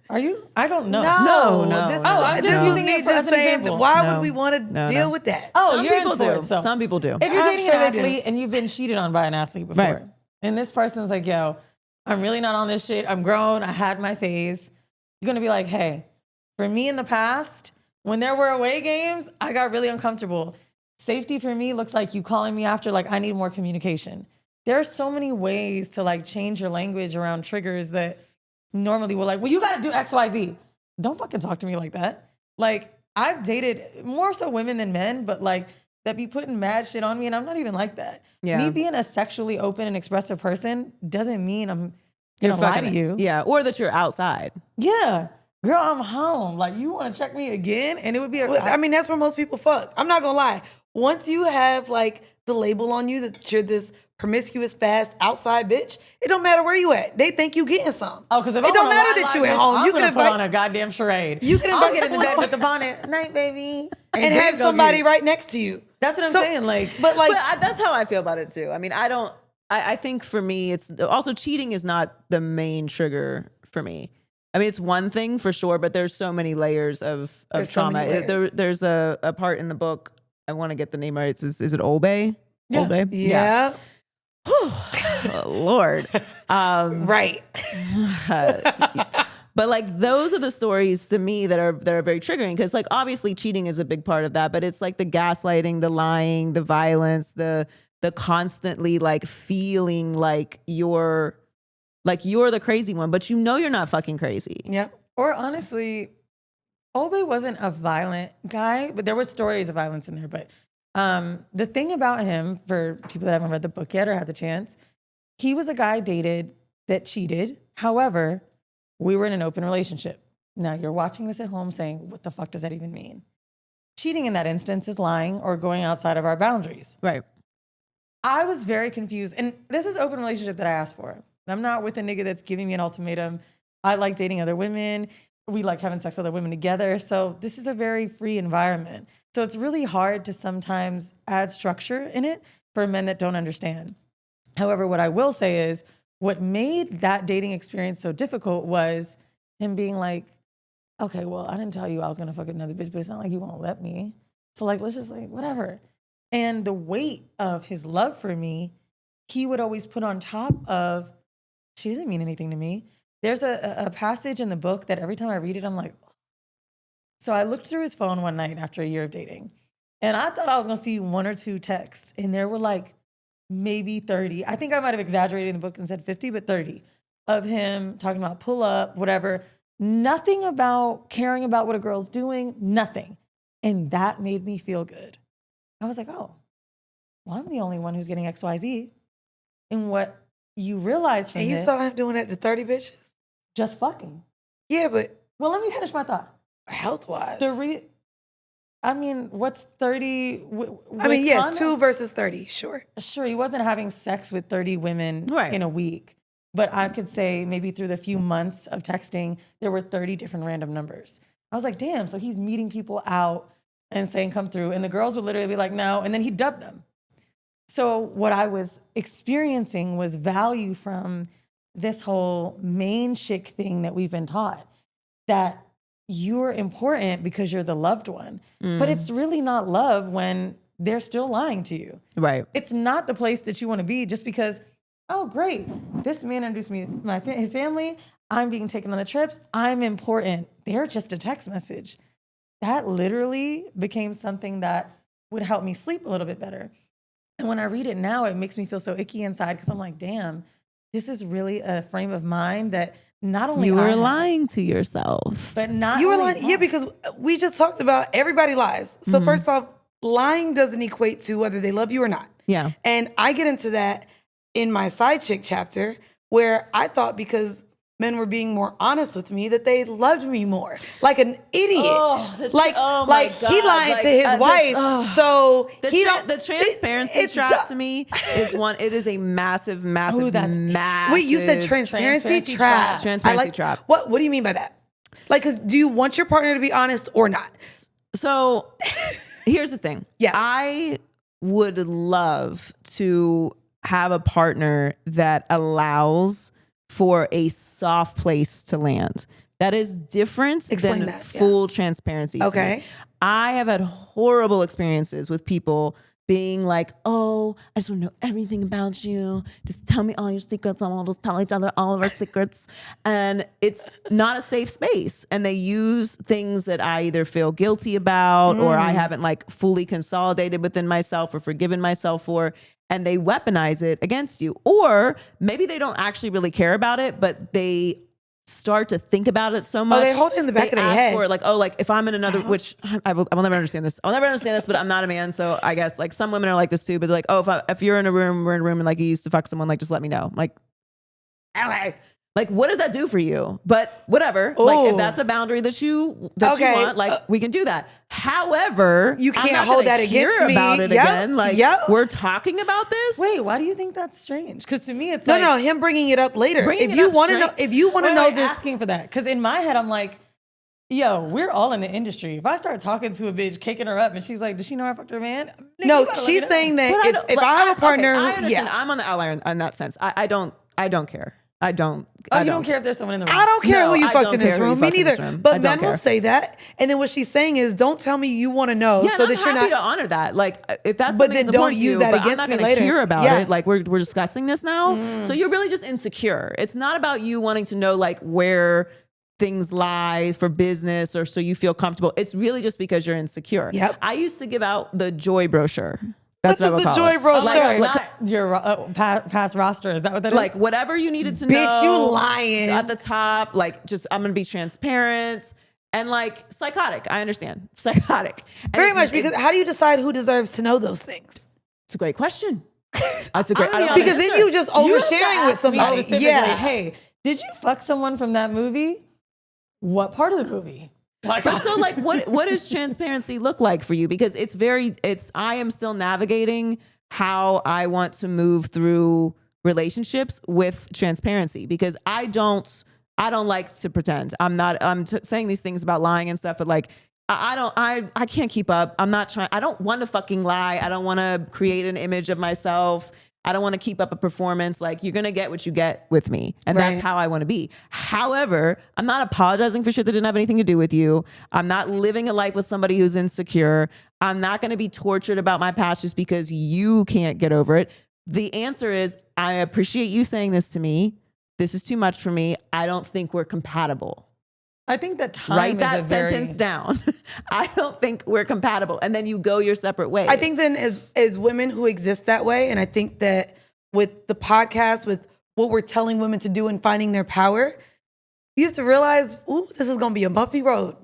Are you? I don't know. No. I'm just using it for as an example. Why would we want to deal with that? Oh, Some you're people in sports, do. so. Some people do. If you're I'm dating sure an they do. athlete and you've been cheated on by an athlete before, Right. and this person's like, yo, I'm really not on this shit. I'm grown. I had my phase. You're going to be like, hey, for me in the past, when there were away games, I got really uncomfortable. Safety for me looks like you calling me after, like, I need more communication. There are so many ways to like change your language around triggers that normally we're like, well, you got to do X, Y, Z. Don't fucking talk to me like that. Like, I've dated more so women than men, but like that be putting mad shit on me, and I'm not even like that. Yeah. Me being a sexually open and expressive person doesn't mean I'm gonna lie to you. Yeah, or that you're outside. Yeah. Girl, I'm home. Like, you want to check me again? And it would be Well, I mean, that's where most people fuck. I'm not gonna lie. Once you have like the label on you that you're this promiscuous, fast, outside bitch, it don't matter where you at. They think you getting some. oh, because if it don't matter that you at home, you can put on invite a goddamn charade. You can I'll invite get in the bed someone- with the bonnet. Night, baby. and have somebody right next to you. That's what I'm So- saying. Like, But like, That's how I feel about it too. I mean, I think for me, it's also cheating is not the main trigger for me. I mean, it's one thing for sure, but there's so many layers of There's so trauma. many layers. There's a part in the book. I want to get the name right. Is it Obey? Yeah. Obey? yeah. Oh, Lord. Right. But like those are the stories to me that are very triggering, because like obviously cheating is a big part of that, but it's like the gaslighting, the lying, the violence, the constantly like feeling like you're the crazy one, but you know you're not fucking crazy. Yeah. or honestly, Obey wasn't a violent guy, but there were stories of violence in there. But the thing about him, for people that haven't read the book yet or had the chance, he was a guy I dated that cheated. However, we were in an open relationship. Now you're watching this at home saying, what the fuck does that even mean? Cheating in that instance is lying or going outside of our boundaries. Right. I was very confused. And this is open relationship that I asked for. I'm not with a nigga that's giving me an ultimatum. I like dating other women. We like having sex with other women together. So this is a very free environment. So it's really hard to sometimes add structure in it for men that don't understand. However, what I will say is what made that dating experience so difficult was him being like, okay, well, I didn't tell you I was gonna fuck another bitch, but it's not like you won't let me. So like, let's just like, whatever. And the weight of his love for me, he would always put on top of, she doesn't mean anything to me. There's a passage in the book that every time I read it, I'm like, oh. So I looked through his phone one night after a year of dating, and I thought I was gonna see one or two texts, and there were like maybe 30. I think I might have exaggerated in the book and said 50, but 30 of him talking about pull up, whatever. Nothing about caring about what a girl's doing, nothing. And that made me feel good. I was like, oh, well, I'm the only one who's getting XYZ. And what you realize from And you this, saw him doing that to 30 bitches? just fucking. Yeah, but Well, let me finish my thought. health-wise. I mean, what's 30? I mean, yes, 2 versus 30, sure. Sure, he wasn't having sex with 30 women Right. in a week. But I could say maybe through the few months of texting, there were 30 different random numbers. I was like, damn, so he's meeting people out and saying, come through. And the girls would literally be like, no. And then he'd dub them. So what I was experiencing was value from this whole main chick thing that we've been taught, that you're important because you're the loved one. But it's really not love when they're still lying to you. Right. It's not the place that you want to be just because, oh, great, this man introduced me to his family. I'm being taken on the trips. I'm important. They're just a text message. That literally became something that would help me sleep a little bit better. And when I read it now, it makes me feel so icky inside because I'm like, damn, this is really a frame of mind that not only You I were have, lying to yourself. but not You were only lying. Yeah, because we just talked about everybody lies. So first off, lying doesn't equate to whether they love you or not. Yeah. And I get into that in my side chick chapter where I thought because men were being more honest with me that they loved me more. Like an idiot. Like he lied to his wife. So the transparency trap to me is it is a massive, massive, massive. Wait, you said transparency trap. Transparency trap. What do you mean by that? Like, 'cause do you want your partner to be honest or not? So here's the thing. Yes. I would love to have a partner that allows for a soft place to land. That is different Explain than that, full transparency. Okay. To me. I have had horrible experiences with people being like, oh, I just want to know everything about you. Just tell me all your secrets. And we'll just tell each other all of our secrets. And it's not a safe space. And they use things that I either feel guilty about or I haven't like fully consolidated within myself or forgiven myself for. And they weaponize it against you. Or maybe they don't actually really care about it, but they start to think about it so much. Oh, they hold it in the back of their head. For like, oh, like if I'm in another, which I will never understand this. I'll never understand this, but I'm not a man. So I guess like some women are like this too, but they're like, oh, if you're in a room, we're in a room and like you used to fuck someone, like just let me know. I'm like, okay. Like, what does that do for you? But whatever. Ooh. Like, if that's a boundary that you want, like, we can do that. However, you I'm can't not hold gonna that hear against me. about it Yep. again. Like, Yep. we're talking about this. Wait, why do you think that's strange? Because to me, it's No, like, no, him bringing it up later. Bringing If it you up want to know, straight- if you want to Wait, know wait, this, asking for that. Because in my head, I'm like, yo, we're all in the industry. If I start talking to a bitch, kicking her up, and she's like, does she know I fucked her man? Nigga, no, you gotta let she's me know. saying But that if I have a partner, okay, I who, understand. yeah, I'm on the outlier in that sense. I don't care. I don't. Oh, I you don't care if there's someone in the room? I don't care No, who you I fucked don't in this care who you room. Me fucked in this neither. room. I But don't men will care. say that, and then what she's saying is, don't tell me you want to know, Yeah, so and that I'm you're happy not. to honor that. Like, if that's But something then that's don't important to use you, that but I'm against not me gonna later. hear about Yeah. it. Like, we're discussing this now, so you're really just insecure. It's not about you wanting to know like where things lie for business or so you feel comfortable. It's really just because you're insecure. Yep. I used to give out the joy brochure. That's What what, is I would the call joy it. brochure? Like, Like, not your past roster. Is that what that is? Like whatever you needed to know. Bitch, you lying. At the top, like just I'm gonna be transparent and like psychotic. I understand. Psychotic. And very much, because how do you decide who deserves to know those things? it's a great question. That's a great I'm gonna be Because honest. then you just You have to oversharing with ask me somebody. specifically, Yeah. hey, did you fuck someone from that movie? What part of the movie? Like, But so like what does transparency look like for you? Because I am still navigating how I want to move through relationships with transparency because I don't like to pretend. I'm saying these things about lying and stuff, but like I can't keep up. I don't want to fucking lie. I don't want to create an image of myself. I don't want to keep up a performance. Like, you're going to get what you get with me. And Right. that's how I want to be. However, I'm not apologizing for shit that didn't have anything to do with you. I'm not living a life with somebody who's insecure. I'm not going to be tortured about my past just because you can't get over it. The answer is, I appreciate you saying this to me. This is too much for me. I don't think we're compatible. I think that time Write is that a very, sentence down. I don't think we're compatible. And then you go your separate ways. I think then as women who exist that way, and I think that with the podcast, with what we're telling women to do in finding their power, you have to realize, ooh, this is going to be a bumpy road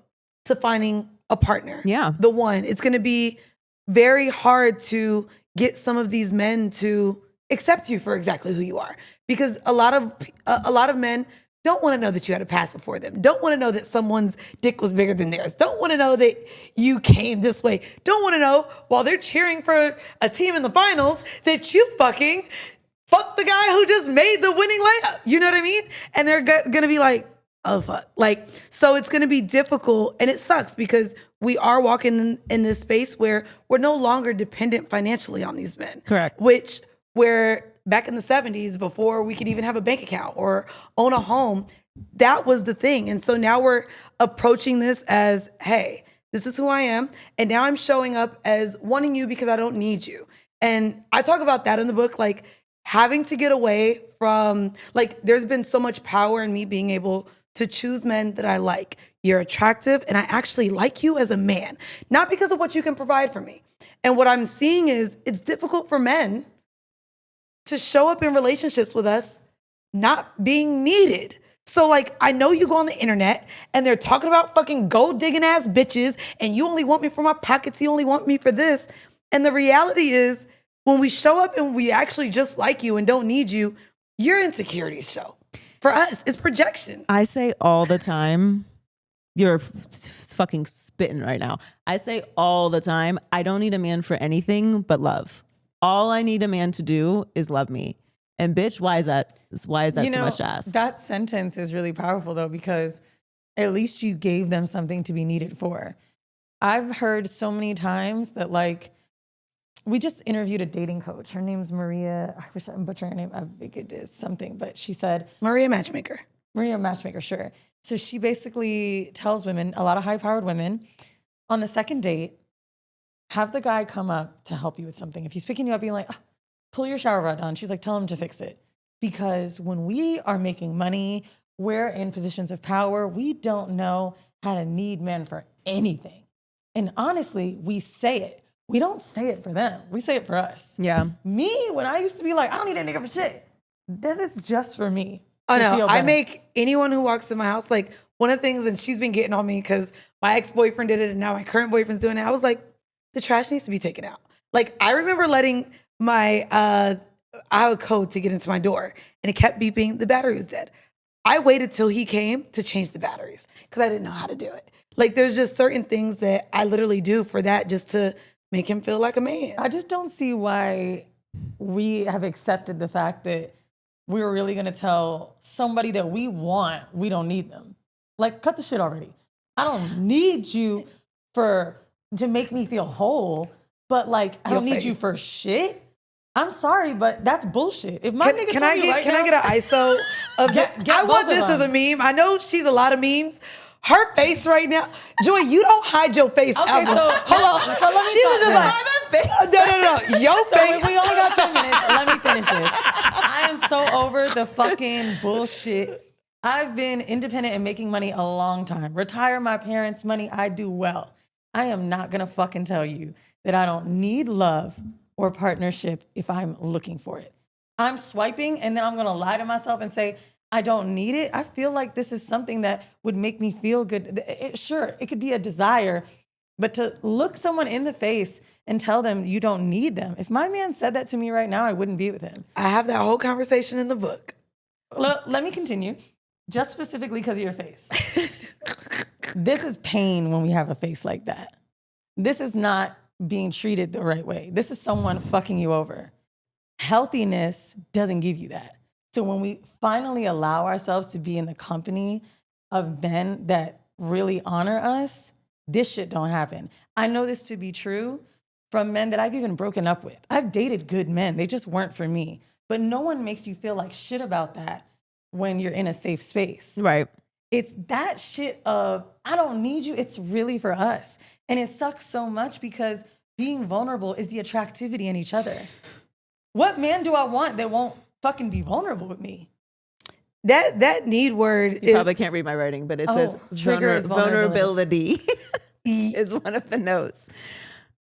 to finding a partner. Yeah. The one. It's going to be very hard to get some of these men to accept you for exactly who you are, because a lot of men don't want to know that you had a past before them. Don't want to know that someone's dick was bigger than theirs. Don't want to know that you came this way. Don't want to know while they're cheering for a team in the finals that you fucking fuck the guy who just made the winning layup. You know what I mean? And they're going to be like, oh, fuck. Like, so it's going to be difficult. And it sucks because we are walking in this space where we're no longer dependent financially on these men. Correct. Where back in the 70s, before we could even have a bank account or own a home, that was the thing. And so now we're approaching this as, hey, this is who I am. And now I'm showing up as wanting you because I don't need you. And I talk about that in the book, like having to get away from, like, there's been so much power in me being able to choose men that I like. You're attractive and I actually like you as a man, not because of what you can provide for me. And what I'm seeing is it's difficult for men to show up in relationships with us not being needed. So like, I know you go on the internet and they're talking about fucking gold digging ass bitches and you only want me for my pockets, you only want me for this. And the reality is when we show up and we actually just like you and don't need you, your insecurities show. For us, it's projection. I say all the time, you're fucking spitting right now. I say all the time, I don't need a man for anything but love. All I need a man to do is love me. And bitch, why is that so much to ask? That sentence is really powerful though, because at least you gave them something to be needed for. I've heard so many times that like, we just interviewed a dating coach. Her name's Maria. I wish I'm butchering her name. I think it is something, but she said Maria Matchmaker, sure. So she basically tells women, a lot of high-powered women, on the second date, have the guy come up to help you with something. If he's picking you up, being like, oh, pull your shower rod on. She's like, tell him to fix it. Because when we are making money, we're in positions of power. We don't know how to need men for anything. And honestly, we say it. We don't say it for them. We say it for us. Yeah. Me, when I used to be like, I don't need a nigga for shit. That is just for me. Oh no, I make anyone who walks in my house, like one of the things, and she's been getting on me because my ex-boyfriend did it and now my current boyfriend's doing it. I was like, the trash needs to be taken out. Like I remember letting my, I have a code to get into my door and it kept beeping, the battery was dead. I waited till he came to change the batteries because I didn't know how to do it. Like there's just certain things that I literally do for that just to make him feel like a man. I just don't see why we have accepted the fact that we're really gonna tell somebody that we want we don't need them. Like, cut the shit already. I don't need you to make me feel whole, but like, I don't need you for shit. I'm sorry, but that's bullshit. If my nigga can tell I me get right can now, I get an ISO of I want this as a meme. I know she's a lot of memes. Her face right now, Joy, you don't hide your face okay, ever. so Hold on. So let me She was talk just now. like, no. Your So face. we only got 10 minutes. Let me finish this. I am so over the fucking bullshit. I've been independent and making money a long time. Retire my parents' money, I do well. I am not gonna fucking tell you that I don't need love or partnership if I'm looking for it. I'm swiping and then I'm gonna lie to myself and say, I don't need it. I feel like this is something that would make me feel good. Sure, it could be a desire, but to look someone in the face and tell them you don't need them. If my man said that to me right now, I wouldn't be with him. I have that whole conversation in the book. Let me continue. Just specifically because of your face. This is pain when we have a face like that. This is not being treated the right way. This is someone fucking you over. Healthiness doesn't give you that. So when we finally allow ourselves to be in the company of men that really honor us, this shit don't happen. I know this to be true from men that I've even broken up with. I've dated good men. They just weren't for me. But no one makes you feel like shit about that when you're in a safe space. Right. It's that shit of, I don't need you. It's really for us. And it sucks so much because being vulnerable is the attractivity in each other. What man do I want that won't fucking be vulnerable with me? That need word You probably can't read my writing, but it says trigger is vulnerability is one of the notes.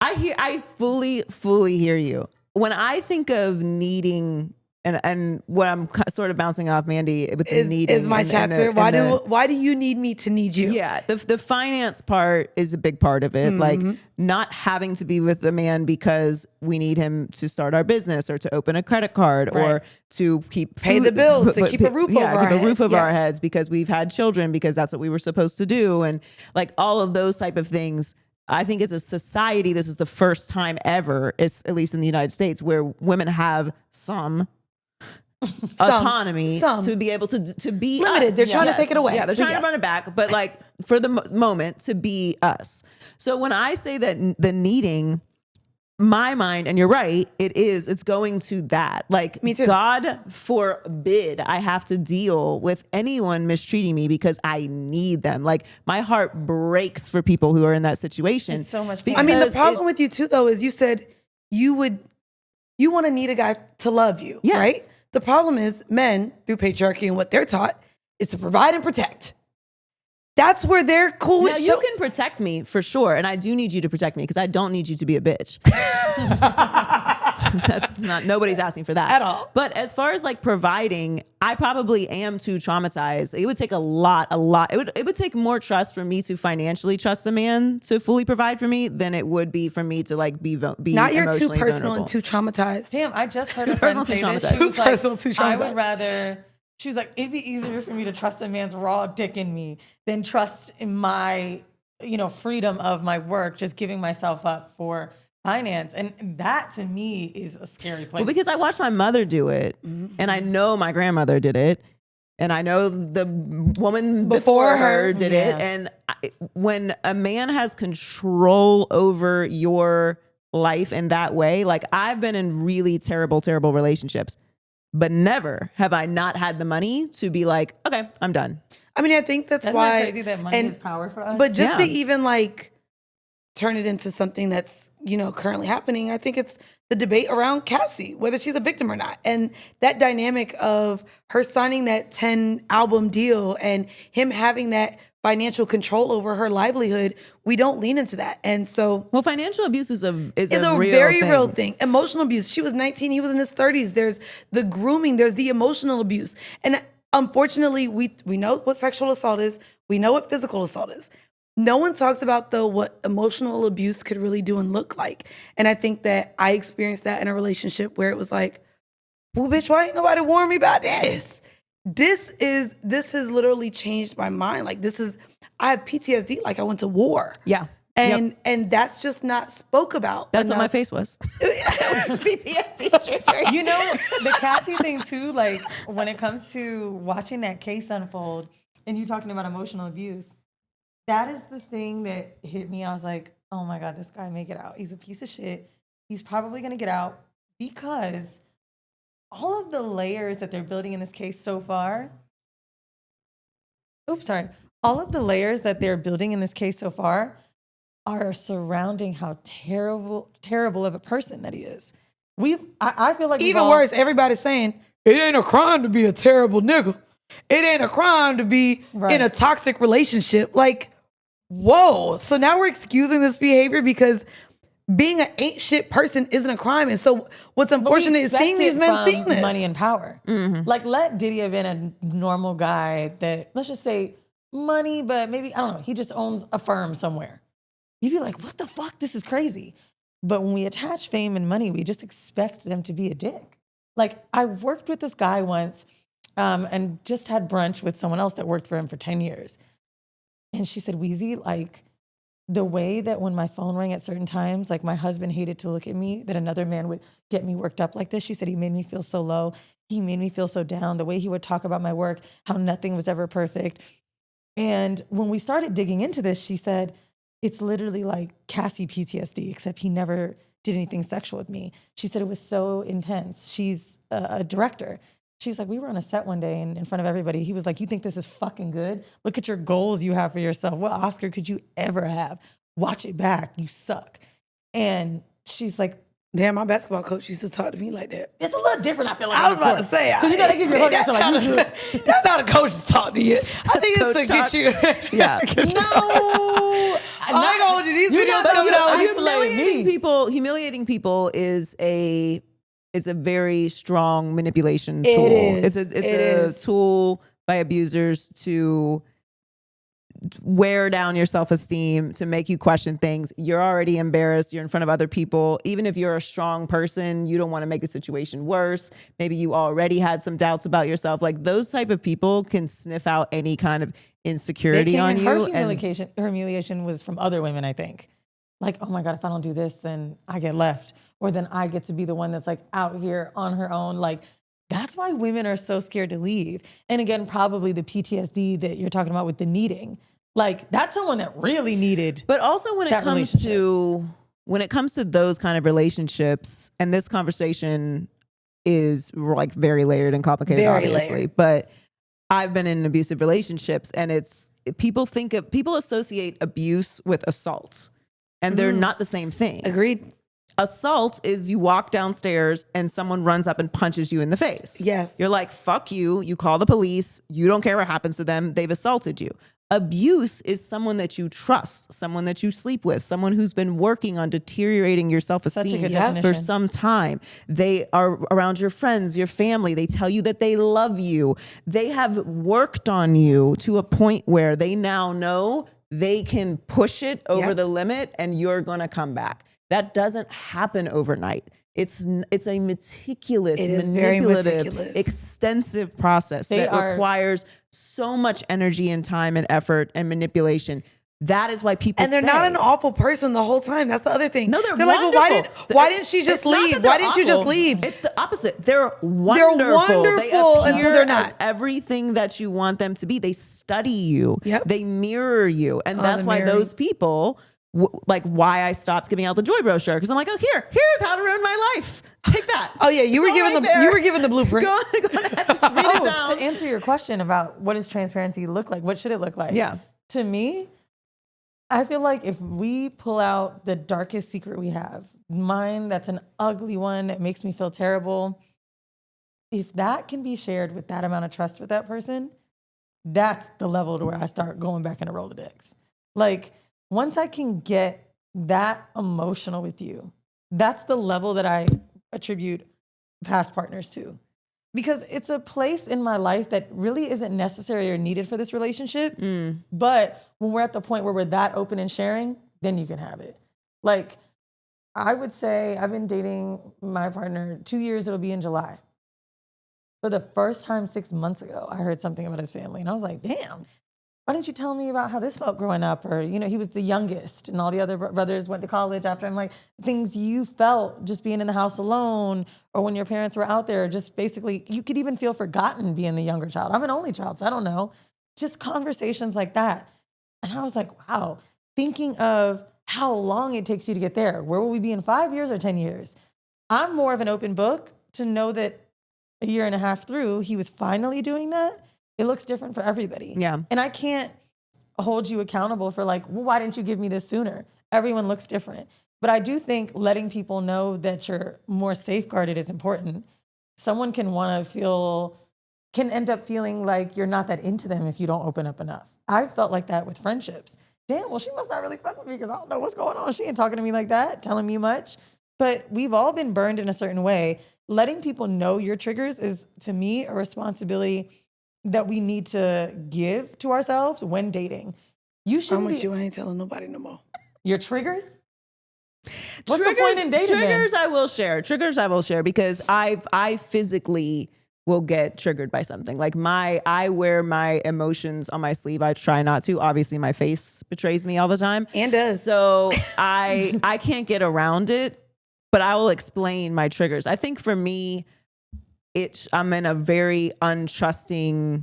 I fully hear you. When I think of needing, and what I'm sort of bouncing off Mandii with the needing is my chapter. Why do you need me to need you? Yeah, the finance part is a big part of it. Like not having to be with the man because we need him to start our business or to open a credit card or to pay the bills, to keep a roof over our heads because we've had children because that's what we were supposed to do, and like all of those type of things. I think as a society, this is the first time ever, at least in the United States, where women have some autonomy to be able to be limited. Us. They're trying to take it away. Yeah, they're trying to run it back, but like for the moment to be us. So when I say that the needing, my mind, and you're right, it's going to that. Like, Me too. God forbid I have to deal with anyone mistreating me because I need them. Like, my heart breaks for people who are in that situation. It's so much pain. I mean, the because problem it's- with you too, though, is you said you want to need a guy to love you, Yes. right? The problem is men, through patriarchy and what they're taught, is to provide and protect. That's where they're cool Now, with. you can protect me for sure, and I do need you to protect me because I don't need you to be a bitch. That's not, nobody's asking for that At all. But as far as like providing, I probably am too traumatized. It would take a lot. It would take more trust for me to financially trust a man to fully provide for me than it would be for me to like be Not you're too emotionally personal vulnerable. and too traumatized. Damn, I just heard a personal, friend say too this. traumatized. She was Too like, personal, too I traumatized. would rather, she was like, it'd be easier for me to trust a man's raw dick in me than trust in my, freedom of my work, just giving myself up for finance. And that to me is a scary place. Well, because I watched my mother do it, and I know my grandmother did it, and I know the woman before her did Yeah. it. And when a man has control over your life in that way, like I've been in really terrible, terrible relationships, but never have I not had the money to be like, okay, I'm done. I mean, I think that's Isn't why. that crazy that money is power for us? But just to Yeah. even like turn it into something that's, currently happening, I think it's the debate around Cassie, whether she's a victim or not. And that dynamic of her signing that 10 album deal and him having that financial control over her livelihood, we don't lean into that. And so Well, financial abuse is a it's a real very thing. real thing. Emotional abuse. She was 19, he was in his 30s. There's the grooming, there's the emotional abuse. And unfortunately, we know what sexual assault is. We know what physical assault is. No one talks about, though, what emotional abuse could really do and look like. And I think that I experienced that in a relationship where it was like, well, bitch, why ain't nobody warn me about this? This has literally changed my mind. Like, I have PTSD, like I went to war. Yeah. And that's just not spoke about. That's what my enough. face was. It was PTSD trigger. The Cassie thing too, like when it comes to watching that case unfold and you talking about emotional abuse, that is the thing that hit me. I was like, oh my God, this guy may get out. He's a piece of shit. He's probably going to get out because all of the layers that they're building in this case so far. All of the layers that they're building in this case so far are surrounding how terrible of a person that he is. I feel like Even worse, everybody's saying, it ain't a crime to be a terrible nigga. It ain't a crime to be in a toxic relationship. Like, whoa. So now we're excusing this behavior because being an ain't shit person isn't a crime. And so what's unfortunate is seeing these men seeing this. Money and power. Like, let Diddy have been a normal guy that, let's just say, money, but maybe, I don't know, he just owns a firm somewhere. You'd be like, what the fuck? This is crazy. But when we attach fame and money, we just expect them to be a dick. Like, I worked with this guy once and just had brunch with someone else that worked for him for 10 years. And she said, Weezy, like, the way that when my phone rang at certain times, like my husband hated to look at me, that another man would get me worked up like this. She said, he made me feel so low. He made me feel so down. The way he would talk about my work, how nothing was ever perfect. And when we started digging into this, she said, it's literally like Cassie PTSD, except he never did anything sexual with me. She said it was so intense. She's a director. She's like, we were on a set one day and in front of everybody. He was like, you think this is fucking good? Look at your goals you have for yourself. What Oscar could you ever have? Watch it back. You suck. And she's like, damn, my basketball coach used to talk to me like that. it's a little different, I feel like. I was about to say, you gotta give your whole answer like, that's how the coaches talk to you. I think it's to get you. Yeah. no. I ain't gonna hold you. These videos but coming out. Humiliating people is a very strong manipulation tool. It is. It's a tool by abusers to wear down your self-esteem, to make you question things. You're already embarrassed. You're in front of other people. Even if you're a strong person, you don't want to make the situation worse. Maybe you already had some doubts about yourself. Like, those type of people can sniff out any kind of insecurity on you. Her humiliation was from other women, I think. Like, oh my God, if I don't do this, then I get left. Or then I get to be the one that's like out here on her own. Like, that's why women are so scared to leave. And again, probably the PTSD that you're talking about with the needing. Like, that's someone that really needed. But also when it that comes to when it comes to those kind of relationships, and this conversation is like very layered and complicated, Very obviously, layered. but I've been in abusive relationships, and people associate abuse with assault, and they're not the same thing. Agreed. Assault is you walk downstairs and someone runs up and punches you in the face. Yes. You're like, fuck you. You call the police. You don't care what happens to them. They've assaulted you. Abuse is someone that you trust, someone that you sleep with, someone who's been working on deteriorating your self-esteem for some time. They are around your friends, your family. They tell you that they love you. They have worked on you to a point where they now know they can push it over the limit and you're going to come back. That doesn't happen overnight. It's a meticulous, manipulative, extensive process that requires so much energy and time and effort and manipulation. That is why people and they're stay. not an awful person the whole time. That's the other thing. No, they're like, well, why didn't she just It's not leave? that they're Why didn't you just awful. leave? It's the opposite. They're wonderful. They until appear they're not. as everything that you want them to be. They study you. Yep. They mirror you. And that's why those people, like why I stopped giving out the Joy brochure. Because I'm like, oh, here's how to ruin my life. Take that. Oh yeah, you were given the blueprint. Go ahead, just read it down. To answer your question about what does transparency look like, what should it look like? Yeah. To me, I feel like if we pull out the darkest secret we have, mine that's an ugly one that makes me feel terrible, if that can be shared with that amount of trust with that person, that's the level to where I start going back in a Rolodex. Like, once I can get that emotional with you, that's the level that I attribute past partners to. Because it's a place in my life that really isn't necessary or needed for this relationship. But when we're at the point where we're that open and sharing, then you can have it. Like, I would say I've been dating my partner 2 years, it'll be in July. For the first time 6 months ago, I heard something about his family. And I was like, damn, why didn't you tell me about how this felt growing up? Or, he was the youngest and all the other brothers went to college after him. Like, things you felt just being in the house alone or when your parents were out there, just basically, you could even feel forgotten being the younger child. I'm an only child, so I don't know. Just conversations like that. And I was like, wow, thinking of how long it takes you to get there. Where will we be in 5 years or 10 years? I'm more of an open book to know that a year and a half through, he was finally doing that. It looks different for everybody. Yeah. And I can't hold you accountable for like, well, why didn't you give me this sooner? Everyone looks different. But I do think letting people know that you're more safeguarded is important. Someone can end up feeling like you're not that into them if you don't open up enough. I felt like that with friendships. Damn, well, she must not really fuck with me because I don't know what's going on. She ain't talking to me like that, telling me much. But we've all been burned in a certain way. Letting people know your triggers is, to me, a responsibility that we need to give to ourselves when dating. You shouldn't I ain't telling nobody no more. Your triggers? What's the point in dating Triggers then? I will share. Triggers I will share because I physically will get triggered by something. Like I wear my emotions on my sleeve. I try not to. Obviously my face betrays me all the time. And does. So I can't get around it, but I will explain my triggers. I think for me, I'm in a very untrusting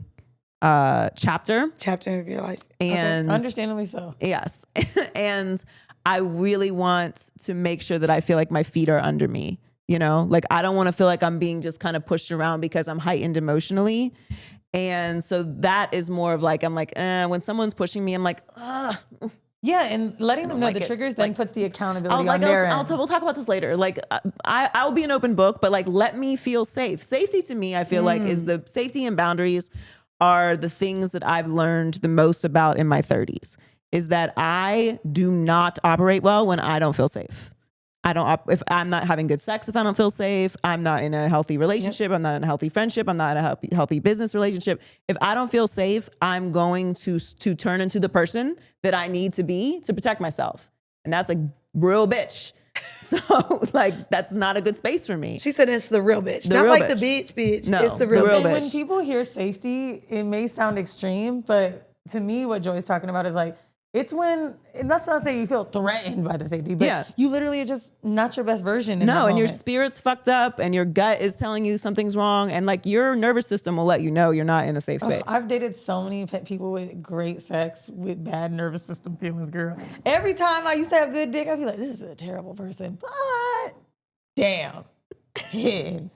chapter of your life. And understandably so. Yes. And I really want to make sure that I feel like my feet are under me. Like I don't want to feel like I'm being just kind of pushed around because I'm heightened emotionally. And so that is more of like, I'm like, when someone's pushing me, I'm like, ugh. Yeah, and letting them know the triggers then puts the accountability on their end. We'll talk about this later. Like, I'll be an open book, but like, let me feel safe. Safety to me, I feel like is the safety and boundaries are the things that I've learned the most about in my 30s. Is that I do not operate well when I don't feel safe. If I'm not having good sex, if I don't feel safe, I'm not in a healthy relationship. I'm not in a healthy friendship. I'm not in a healthy business relationship. If I don't feel safe, I'm going to turn into the person that I need to be to protect myself. And that's a real bitch. So like, that's not a good space for me. She said it's the real bitch. Not like the bitch. No, it's the real bitch. When people hear safety, it may sound extreme, but to me, what Joy's talking about is like, It's when, and that's not saying you feel threatened by the safety, but you literally are just not your best version. In that and your moment. spirit's fucked up and your gut is telling you something's wrong. And like your nervous system will let you know you're not in a safe space. I've dated so many people with great sex with bad nervous system feelings, girl. Every time I used to have good dick, I'd be like, this is a terrible person. But damn. Good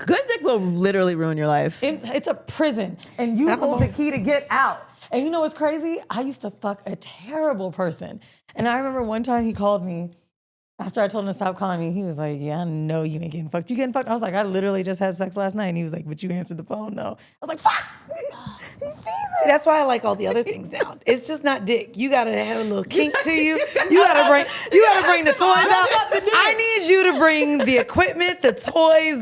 dick will literally ruin your life. It's a prison and you hold the key to get out. And you know what's crazy? I used to fuck a terrible person. And I remember one time he called me after I told him to stop calling me. He was like, yeah, I know you ain't getting fucked. You getting fucked? I was like, I literally just had sex last night. And he was like, but you answered the phone, no. I was like, fuck! He sees it. See, that's why I like all the other things down. It's just not dick. You gotta have a little kink to you. You gotta bring the toys out. I need you to bring the equipment, the toys,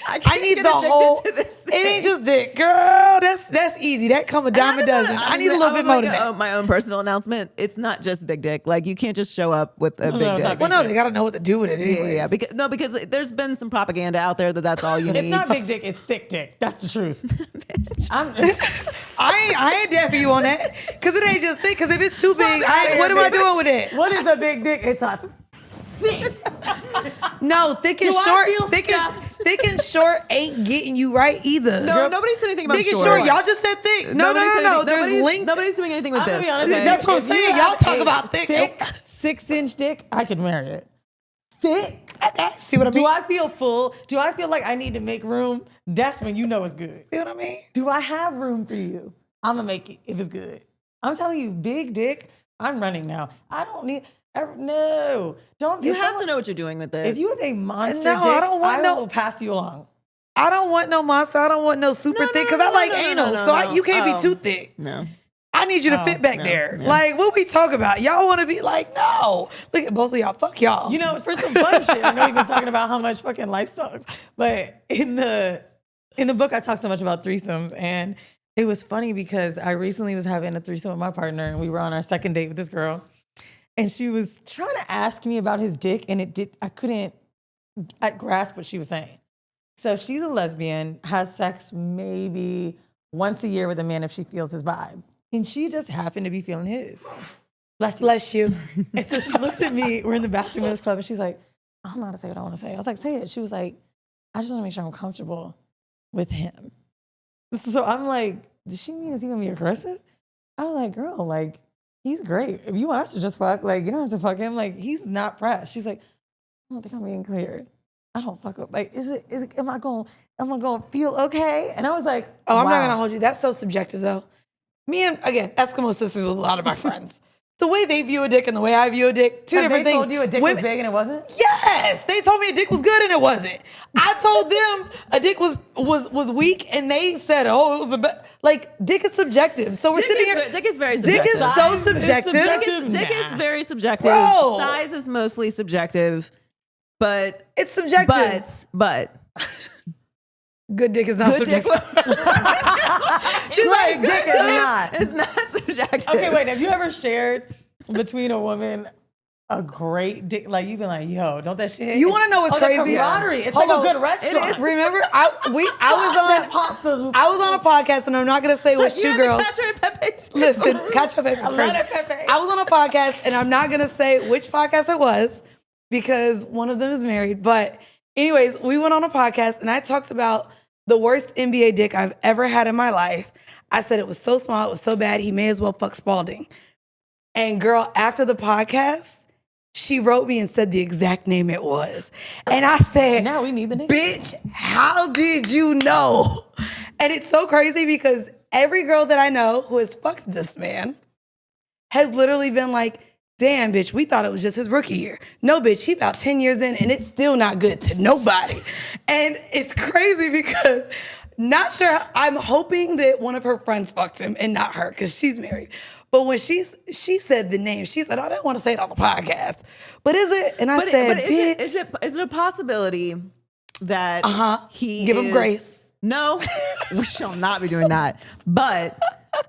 I need the whole. It ain't just dick, girl. That's easy. That come a dime a dozen. I need a little bit more than that. My own personal announcement. It's not just big dick. Like you can't just show up with a big dick. Well, no, they gotta know what to do with it. Anyways. Yeah. Because there's been some propaganda out there that's all you need. It's not big dick. It's thick dick. That's the truth. I ain't there for you on that. Because it ain't just thick. Because if it's too big, what am I doing with it? What is a big dick? It's a thick. No, thick and short. Thick and short ain't getting you right either. No, nobody said anything about thick short. and short. Y'all just said thick. No. There's link. Nobody's doing anything with this. Be honest, Okay? That's what I'm saying. Y'all talk about thick. 6-inch dick, I could marry it. Thick. Okay. See what I mean? Do I feel full? Do I feel like I need to make room? That's when you know it's good. See what I mean? Do I have room for you? I'm gonna make it if it's good. I'm telling you, big dick, I'm running now. I don't need, no. Don't. You have to know what you're doing with this. If you have a monster No, dick, I will pass you along. I don't want no monster. I don't want no super thick because I like anal. So you can't be too thick. No. I need you to fit back there. Yeah. Like, what we talk about? Y'all want to be like, no. Look at both of y'all. Fuck y'all. You know, for some fun shit. I know we've been talking about how much fucking life sucks. But in the book, I talk so much about threesomes. And it was funny because I recently was having a threesome with my partner. And we were on our second date with this girl. And she was trying to ask me about his dick. And I couldn't grasp what she was saying. So she's a lesbian, has sex maybe once a year with a man if she feels his vibe. And she just happened to be feeling his. Bless you. And so she looks at me, we're in the bathroom in this club, and she's like, I don't know how to say what I want to say. I was like, say it. She was like, I just want to make sure I'm comfortable with him. So I'm like, does she mean is he going to be aggressive? I was like, girl, like, he's great. If you want us to just fuck, like, you don't have to fuck him. Like, he's not pressed. She's like, I don't think I'm being clear. I don't fuck up. Like, am I going to feel okay? And I was like, oh, I'm not going to hold you. That's so subjective, though. Me and, again, Eskimo sisters with a lot of my friends. The way they view a dick and the way I view a dick, two different things. They told you a dick was big and it wasn't? Yes! They told me a dick was good and it wasn't. I told them a dick was weak and they said, oh, it was the best. Like, dick is subjective. So we're sitting here. Dick is very subjective. Dick is so subjective. Dick is very subjective. Bro. Size is mostly subjective. But it's subjective. But good dick is not subjective. She's like, dick is not. It's not subjective. Okay, wait. Have you ever shared between a woman a great dick? Like you've been like, yo, don't that shit? You want to know what's crazy? Camaraderie. It's like a good restaurant. Remember, I was on a podcast, and I'm not gonna say which two girls. Listen, cacio e pepe is crazy. I was on a podcast, and I'm not gonna say which podcast it was because one of them is married. But anyways, we went on a podcast, and I talked about the worst NBA dick I've ever had in my life. I said it was so small, it was so bad, he may as well fuck Spalding. And girl, after the podcast, she wrote me and said the exact name it was. And I said, now we need the name. Bitch, how did you know? And it's so crazy because every girl that I know who has fucked this man has literally been like, damn, bitch, we thought it was just his rookie year. No, bitch, he about 10 years in and it's still not good to nobody. And it's crazy because not sure, I'm hoping that one of her friends fucked him and not her because she's married. But when she said the name, she said, I didn't want to say it on the podcast. But is it? And I said, bitch. Is it a possibility that he give him grace? No, we shall not be doing that. But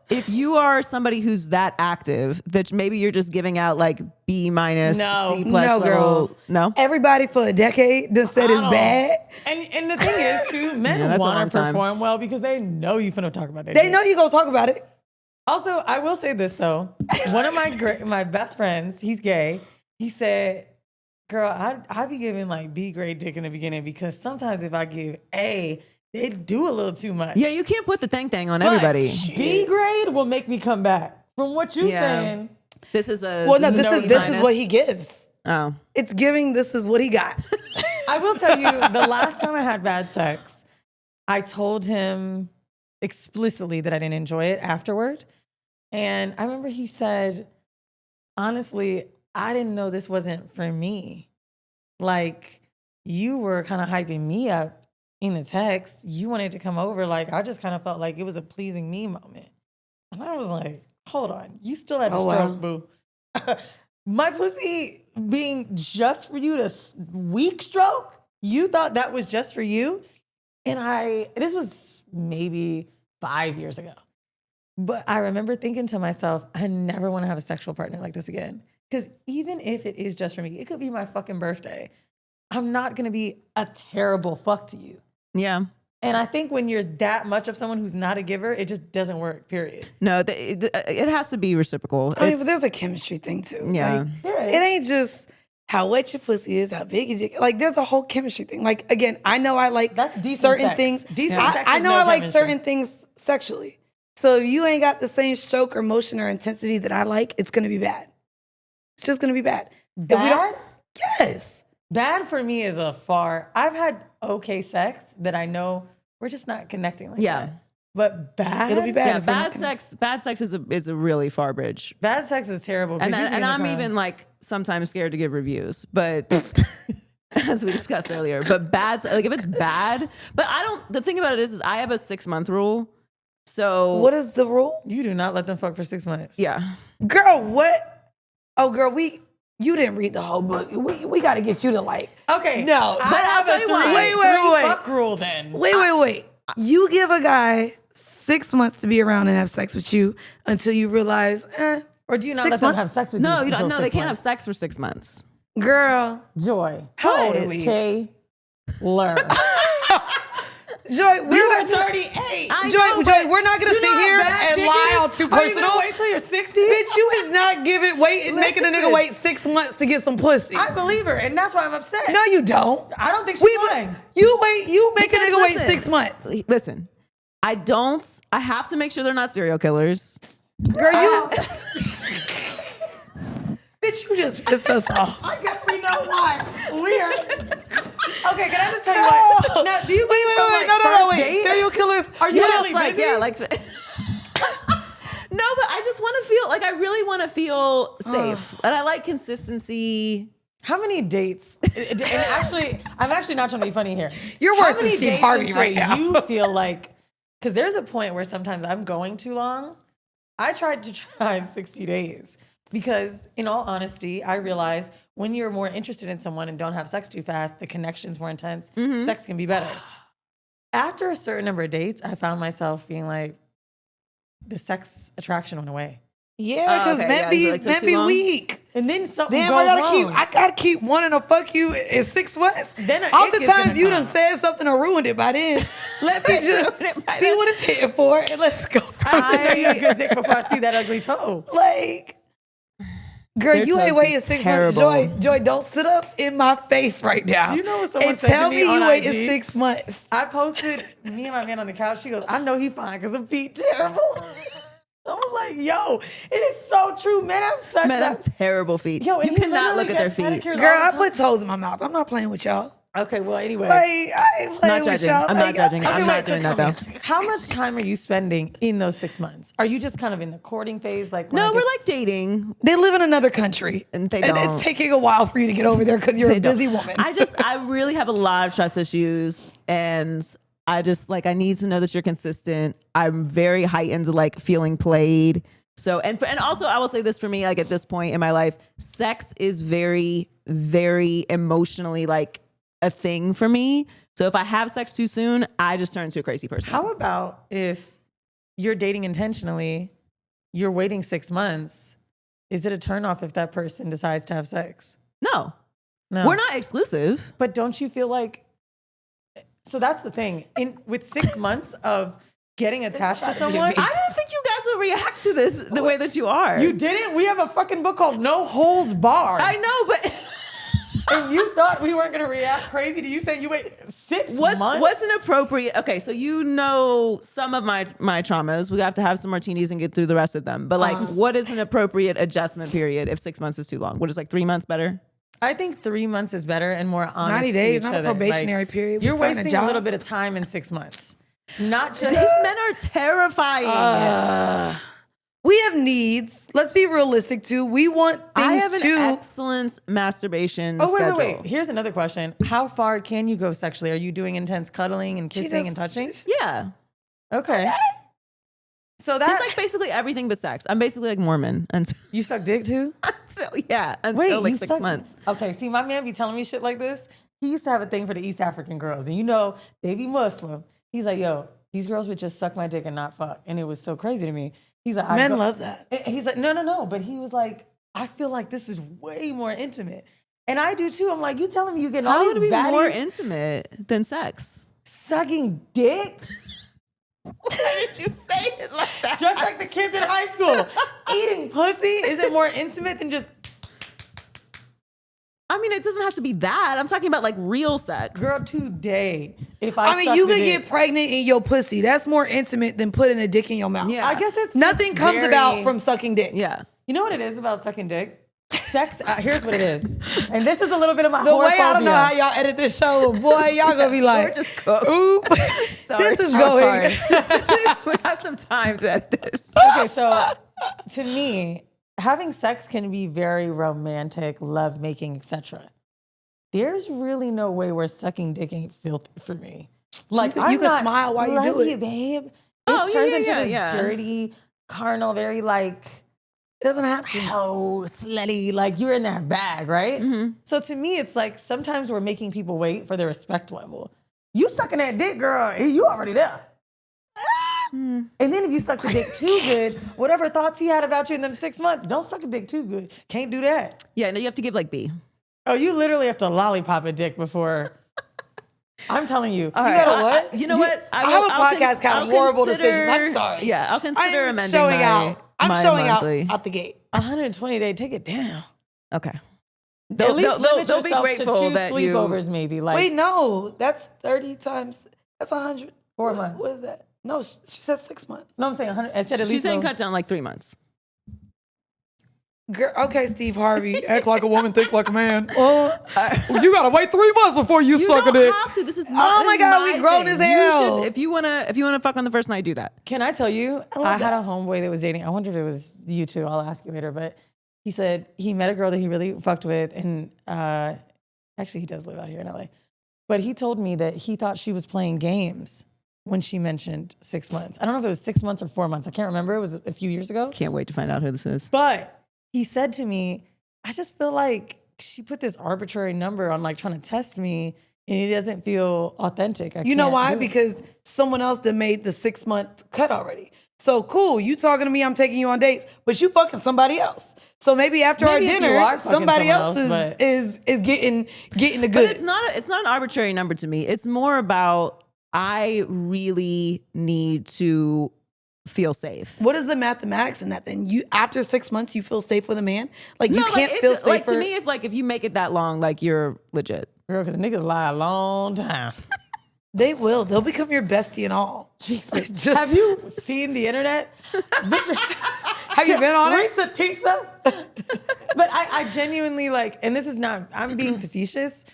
if you are somebody who's that active, that maybe you're just giving out like B-, C+ no, girl. level. No? Everybody for a decade just said it's bad. And the thing is, too, men want to perform well because they know you finna talk about that. They know you gonna talk about it. Also, I will say this though. One of my best friends, he's gay. He said, "Girl, I be giving like B grade dick in the beginning because sometimes if I give A, they do a little too much. Yeah, you can't put the thing on But everybody. B grade will make me come back." From what you're saying, This is a Well, no, this no is this minus. is what he gives. Oh, It's giving. This is what he got. I will tell you, the last time I had bad sex, I told him explicitly that I didn't enjoy it afterward. And I remember he said, honestly, I didn't know this wasn't for me. Like, you were kind of hyping me up in the text. You wanted to come over. Like, I just kind of felt like it was a pleasing me moment. And I was like, hold on, you still had a stroke, boo. My pussy being just for you to weak stroke? You thought that was just for you? And this was maybe 5 years ago. But I remember thinking to myself, I never want to have a sexual partner like this again. Because even if it is just for me, it could be my fucking birthday. I'm not going to be a terrible fuck to you. yeah. And I think when you're that much of someone who's not a giver, it just doesn't work, period. No, it has to be reciprocal. I mean, but there's a chemistry thing too. Yeah. Like, it ain't just how wet your pussy is, how big your dick. Like, there's a whole chemistry thing. Like, again, I know I like That's decent certain sex. things. Decent sex I is know no I like chemistry. certain things sexually. So if you ain't got the same stroke or motion or intensity that I like, it's gonna be bad. It's just gonna be bad. If we don't, yes. Bad for me is I've had okay sex that I know we're just not connecting like that. But bad? It'll be bad. Yeah, if we're not bad sex is a really far bridge. Bad sex is terrible. 'Cause And I'm even like sometimes scared to give reviews, but as we discussed earlier, but like if it's bad, but the thing about it is I have a 6-month rule. So What is the rule? You do not let them fuck for 6 months. yeah. Girl, what? Oh, girl, you didn't read the whole book. We got to get you to like. Okay. No, I but have tell a you why. Wait. fuck rule then. Wait. You give a guy 6 months to be around and have sex with you until you realize, Or do you not 6 let them months? have sex with you? No, you don't. until No, they 6 can't have months? sex for 6 months. girl, Joy. how old are we? Okay. Learn. Joy, we're not 38. Joy, we're not gonna sit here and lie all too Are you personal. gonna wait till you're 60? Bitch, you is not making a nigga Listen. wait 6 months to get some pussy. I believe her, and that's why I'm upset. No, you don't. I don't think she's lying. You make a Because nigga wait listen. 6 months. Listen, I have to make sure they're not serial killers. Girl, bitch, you just pissed us off. I guess we know why. Weird. Okay, can I just tell you what? Now, do you Wait, first wait. date? Serial killers. Are you Yes, really like, busy? yeah, like. No, but I just want to feel like I really want to feel safe, and I like consistency. How many dates? And actually, I'm actually not trying to be funny here. You're How worse than many Steve dates Harvey until right now. You feel like, because there's a point where sometimes I'm going too long. I tried to try 60 days because, in all honesty, I realize when you're more interested in someone and don't have sex too fast, the connection's more intense. Sex can be better. After a certain number of dates, I found myself being like, the sex attraction went away. Yeah, because okay, men yeah, be like, so men too be long? weak. And then something Damn, goes wrong. I gotta keep wanting to fuck you in 6 months. Then an ick is Oftentimes gonna you come. done said something or ruined it by then. Let me just see what it's hitting for and let's go. I know you're a good dick before I see that ugly toe. Like, girl, Their you ain't toes waiting be 6 terrible. months. Joy, don't sit up in my face right now. Do you know what someone and said to tell me me on you waiting IG? 6 months. I posted me and my man on the couch. She goes, I know he fine because the feet terrible. I was like, yo, it is so true. Men have such Men have terrible feet. Yo, and you he cannot literally look at their gets feet. pedicures Girl, all I the put toes in my mouth. I'm not playing with y'all. Okay, well, anyway. Like, I ain't playing Not with judging. y'all. I'm not Like, judging. okay, I'm wait, not doing so that tell me. though. How much time are you spending in those 6 months? Are you just kind of in the courting phase? Like, when No, I we're get- like dating. They live in another country. And they And don't. it's taking a while for you to get over there because you're a They don't. busy woman. I really have a lot of trust issues, and I just like I need to know that you're consistent. I'm very heightened to like feeling played. So and also I will say this for me, like at this point in my life, sex is very, very emotionally like a thing for me. So if I have sex too soon, I just turn into a crazy person. How about if you're dating intentionally, you're waiting 6 months? Is it a turnoff if that person decides to have sex? No, No. we're not exclusive. But don't you feel like, so that's the thing. With 6 months of getting attached to someone, I didn't think you guys react to this the way that you are. You didn't? We have a fucking book called No Holds Barred. I know, but And you thought we weren't going to react crazy to you saying you wait 6 months? What's an appropriate? Okay, so you know some of my traumas. We have to have some martinis and get through the rest of them. But like, what is an appropriate adjustment period if 6 months is too long? What is like 3 months better? I think 3 months is better and more honest 90 days, to each not a other. probationary period. You're We're starting wasting a little bit of time in 6 months. Not just... These men are terrifying. We have needs. Let's be realistic too. We want things I have an too. excellent masturbation Oh, schedule. wait. Here's another question. How far can you go sexually? Are you doing intense cuddling and kissing and touching? Yeah. Okay. So That's that's like basically everything but sex. I'm basically like Mormon. And you suck dick too? until like you 6 suck- months. Okay, see, my man be telling me shit like this. He used to have a thing for the East African girls. And you know, they be Muslim. He's like, yo, these girls would just suck my dick and not fuck. And it was so crazy to me. He's like, Men love that. He's like, no. But he was like, I feel like this is way more intimate. And I do too. I'm like, you telling me you getting all How these would it be baddies more intimate than sex? sucking dick? Why did you say it like that? Just like the kids in high school. Eating pussy, is it more intimate than just... I mean, it doesn't have to be that. I'm talking about like real sex. Girl, today, if I mean, suck you the could dick- get pregnant in your pussy. That's more intimate than putting a dick in your mouth. Yeah. I guess it's Nothing just comes very- about from sucking dick. Yeah. You know what it is about sucking dick? Sex. Here's what it is, and this is a little bit of my The way I don't know how whorephobia. y'all edit this show, boy, y'all gonna be like, Just cook. oop, Sorry. this is I'm going. sorry. We have some time to edit this. Okay, so to me, having sex can be very romantic, love making, etc. There's really no way where sucking dick ain't filthy for me. Like You I'm can not, smile while you love do it. you, babe. It Oh, yeah, turns yeah, into yeah, this yeah. dirty, carnal, very like It doesn't have to. oh slutty, like you're in that bag, right? Mm-hmm. So to me, it's like sometimes we're making people wait for their respect level. You sucking that dick, girl, you already there. And then if you suck the dick too good, whatever thoughts he had about you in them 6 months, don't suck a dick too good. Can't do that. Yeah, no, you have to give like B. Oh, you literally have to lollipop a dick before. I'm telling you. All right. know what? You know what? I have a podcast kind of horrible decisions. I'm sorry. Yeah, I'll consider I'm amending showing my, out. I'm my showing monthly. out the gate. 120 day, take it down. Okay. At least limit they'll be yourself grateful to 2 that sleepovers, maybe. Like Wait, no, that's 30 times. That's 100. 4 months. What is that? No, she said 6 months. No, I'm saying 100. I said at She's least. saying no- cut down like 3 months. Girl, okay, Steve Harvey, act like a woman, think like a man. You gotta wait 3 months before you, You suck a don't dick. have to. This is Oh not, my this is God, we grown thing. as hell. You should, if you wanna fuck on the first night, do that. Can I tell you? love I had that. a homeboy that was dating. I wonder if it was you too. I'll ask you later. But he said he met a girl that he really fucked with, and actually he does live out here in LA. But he told me that he thought she was playing games when she mentioned 6 months. I don't know if it was 6 months or 4 months. I can't remember. It was a few years ago. Can't wait to find out who this is. But he said to me, I just feel like she put this arbitrary number on like trying to test me, and it doesn't feel authentic. You know can't why? do it. Because someone else that made the 6 month cut already. So cool, you talking to me, I'm taking you on dates, but you fucking somebody else. So maybe after Maybe our if you dinner, are fucking somebody someone else, else, but- is getting the But good. it's not an arbitrary number to me. It's more about I really need to feel safe. What is the mathematics in that then? You after 6 months you feel safe with a man? Like you No, can't it's- feel safe like to me, if you make it that long, like you're legit. Girl, because niggas lie a long time. they will. They'll become your bestie and all. Jesus. Just- Have you seen the internet? Have you been on it? Risa Tisa? But I genuinely like, and this is not, I'm being facetious,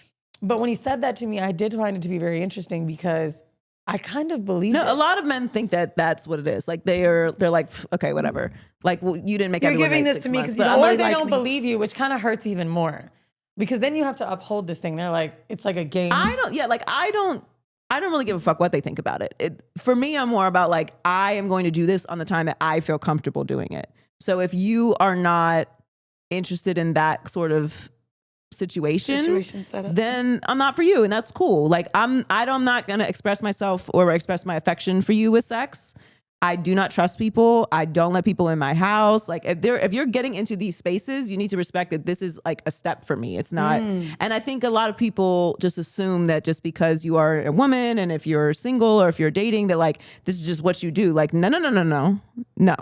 but when he said that to me, I did find it to be very interesting because I kind of believe No, it. a lot of men think that that's what it is. Like they're like, okay, whatever. Like, well, you didn't make You're everyone giving wait this 6 to me months, 'cause you but don't I'm Or really they like don't me. believe you, which kind of hurts even more. Because then you have to uphold this thing. They're like, it's like a game. I don't really give a fuck what they think about it. For me, I'm more about like, I am going to do this on the time that I feel comfortable doing it. So if you are not interested in that sort of situation setup. then I'm not for you, and that's cool. Like I'm not gonna express myself or express my affection for you with sex. I do not trust people. I don't let people in my house. Like if you're getting into these spaces, you need to respect that this is like a step for me. It's not. And I think a lot of people just assume that just because you are a woman and if you're single or if you're dating that like this is just what you do. Like no.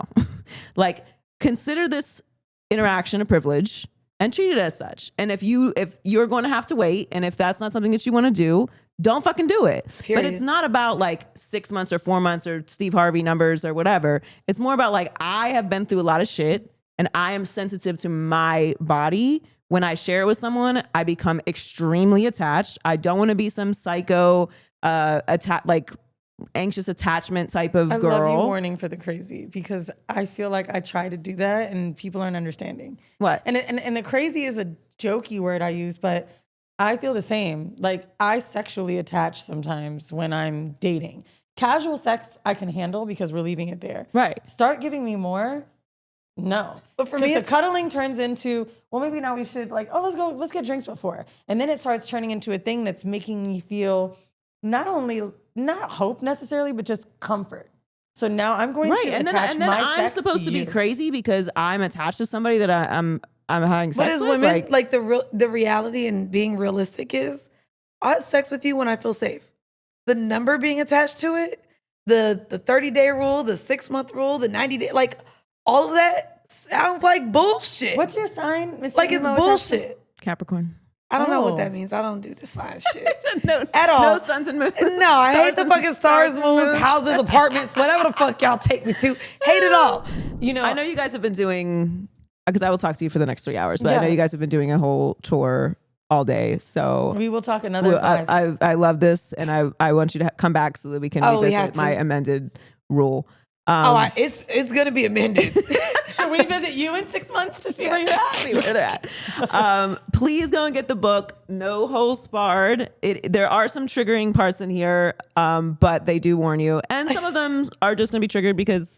Like consider this interaction a privilege and treat it as such. And if you're going to have to wait and if that's not something that you want to do, don't fucking do it. Period. But it's not about like 6 months or 4 months or Steve Harvey numbers or whatever. It's more about like, I have been through a lot of shit and I am sensitive to my body. When I share it with someone, I become extremely attached. I don't want to be some psycho, like anxious attachment type of girl. I love you warning for the crazy because I feel like I try to do that and people aren't understanding. What? And the crazy is a jokey word I use, but I feel the same. Like I sexually attach sometimes when I'm dating. Casual sex I can handle because we're leaving it there. Right. Start giving me more. No. But for me, the cuddling turns into, well, maybe now we should like, let's get drinks before. And then it starts turning into a thing that's making me feel not hope necessarily, but just comfort. So now I'm going to attach my I'm sex supposed to be you. crazy because I'm attached to somebody that I'm having sex but as with. women, like the reality and being realistic is, I have sex with you when I feel safe. The number being attached to it, the 30-day rule, the 6-month rule, the 90-day, like all of that sounds like bullshit. What's your sign, Miss? Like it's bullshit. Capricorn. I don't know what Oh. that means. I don't do the sign shit. No, At all. No suns and moons. No, I hate the fucking stars, and moons, houses, apartments, whatever the fuck y'all take me to. Hate it all. You know, I know you guys have been doing, because I will talk to you for the next 3 hours, but I Yeah. know you guys have been doing a whole tour all day. So we will talk another 5. I love this, and I want you to come back so that we can Oh, we revisit have to. my amended rule. It's gonna be amended. Should we visit you in 6 months to see where you're at? See where they're at. Please go and get the book, No Holes Barred. There are some triggering parts in here, but they do warn you. And some of them are just going to be triggered because,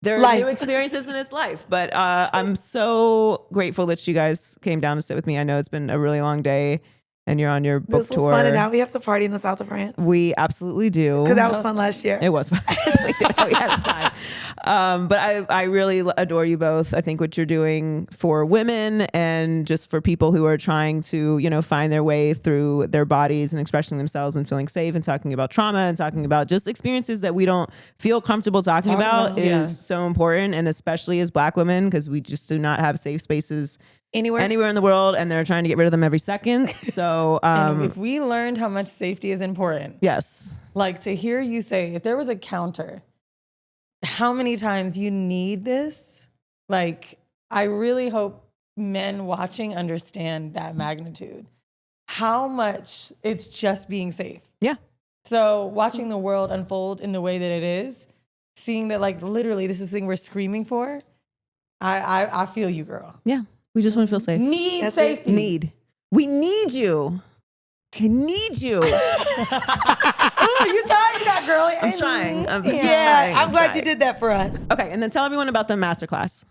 there are Life. new experiences in its life. But I'm so grateful that you guys came down to sit with me. I know it's been a really long day and you're on your book This was tour. fun, and now we have to party in the south of France. We absolutely do. Because that was fun last year. It was fun. we had a time. But I really adore you both. I think what you're doing for women and just for people who are trying to, find their way through their bodies and expressing themselves and feeling safe and talking about trauma and talking about just experiences that we don't feel comfortable talking about is so important. And especially as Black women, because we just do not have safe spaces anywhere in the world, and they're trying to get rid of them every second. So And if we learned how much safety is important, yes, like to hear you say, if there was a counter, how many times you need this, like I really hope men watching understand that magnitude, how much it's just being safe. Yeah. So watching the world unfold in the way that it is, seeing that like literally this is the thing we're screaming for, I feel you, girl. yeah. We just want to feel safe. Need That's safety. We need you. I need you. Ooh, you saw you got girly. I'm trying. I'm I'm glad trying. you did that for us. Okay, and then tell everyone about the masterclass.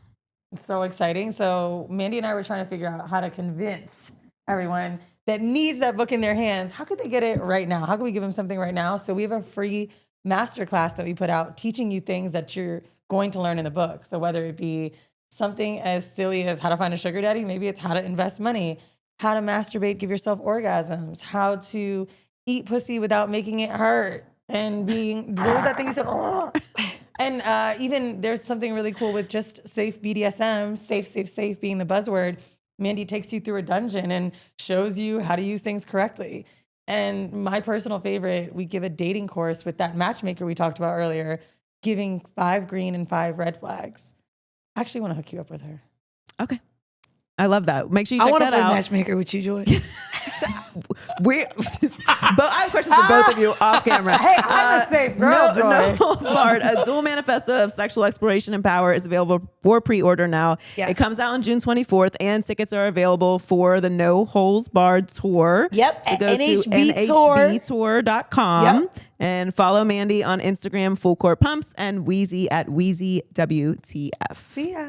It's so exciting. So Mandii and I were trying to figure out how to convince everyone that needs that book in their hands. How could they get it right now? How can we give them something right now? So we have a free masterclass that we put out teaching you things that you're going to learn in the book. So whether it be something as silly as how to find a sugar daddy, maybe it's how to invest money, how to masturbate, give yourself orgasms, how to eat pussy without making it hurt, and being, what was that thing you said? Oh. And even there's something really cool with just safe BDSM, safe being the buzzword. Mandii takes you through a dungeon and shows you how to use things correctly. And my personal favorite, we give a dating course with that matchmaker we talked about earlier, giving 5 green and 5 red flags. I actually want to hook you up with her. Okay. I love that. Make sure you check I want to that play out. matchmaker with you, Joy. But I have questions for both of you off camera. Hey, I'm a safe girl, Joy. No Holds Barred, a dual manifesto of sexual exploration and power is available for pre-order now. Yes. It comes out on June 24th, and tickets are available for the No Holes Barred tour. Yep, So at go to NHBtour. nhbtour.com. Yep. And follow Mandii on Instagram, Full Court Pumps, and Weezy at Weezy WTF. See ya.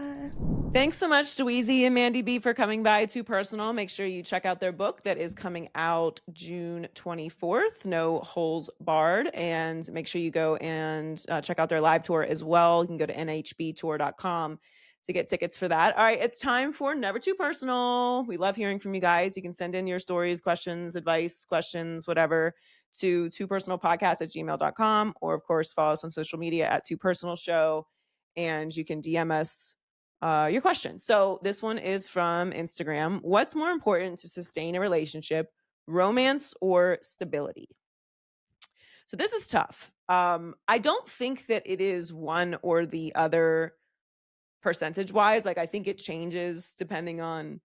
Thanks so much to Weezy and Mandii B for coming by Too Personal. Make sure you check out their book that is coming out June 24th, No Holes Barred. And make sure you go and check out their live tour as well. You can go to nhbtour.com to get tickets for that. All right, it's time for Never Too Personal. We love hearing from you guys. You can send in your stories, questions, advice, questions, whatever, to twopersonalpodcast@gmail.com, or of course follow us on social media at Too Personal Show, and you can DM us your question. So this one is from Instagram. What's more important to sustain a relationship, romance or stability? So this is tough. I don't think that it is one or the other percentage wise. Like, I think it changes depending on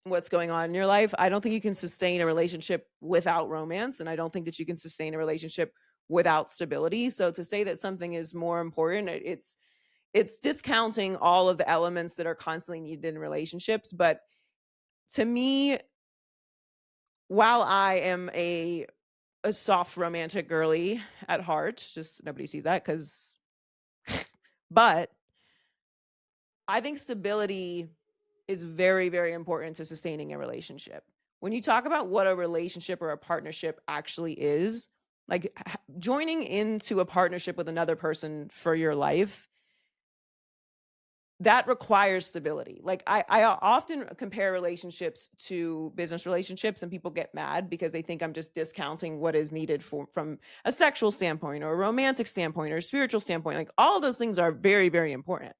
what's going on in your life. I don't think you can sustain a relationship without romance, and I don't think that you can sustain a relationship without stability. So to say that something is more important, it's discounting all of the elements that are constantly needed in relationships. But to me, while I am a soft romantic girly at heart, just nobody sees that because but I think stability is very, very important to sustaining a relationship. When you talk about what a relationship or a partnership actually is, like joining into a partnership with another person for your life, that requires stability. Like I often compare relationships to business relationships, and people get mad because they think I'm just discounting what is needed from a sexual standpoint or a romantic standpoint or a spiritual standpoint. Like all of those things are very, very important.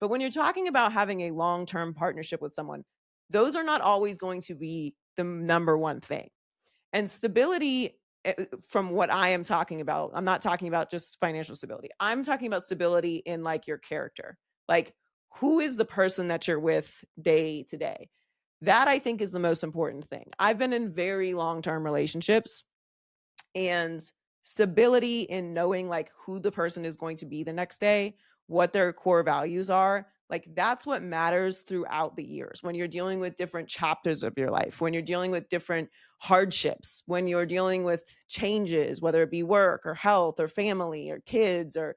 But when you're talking about having a long-term partnership with someone, those are not always going to be the number one thing. And stability, from what I am talking about, I'm not talking about just financial stability. I'm talking about stability in like your character. Like, who is the person that you're with day to day? That I think is the most important thing. I've been in very long-term relationships, and stability in knowing like who the person is going to be the next day, what their core values are, like that's what matters throughout the years when you're dealing with different chapters of your life, when you're dealing with different hardships, when you're dealing with changes, whether it be work or health or family or kids or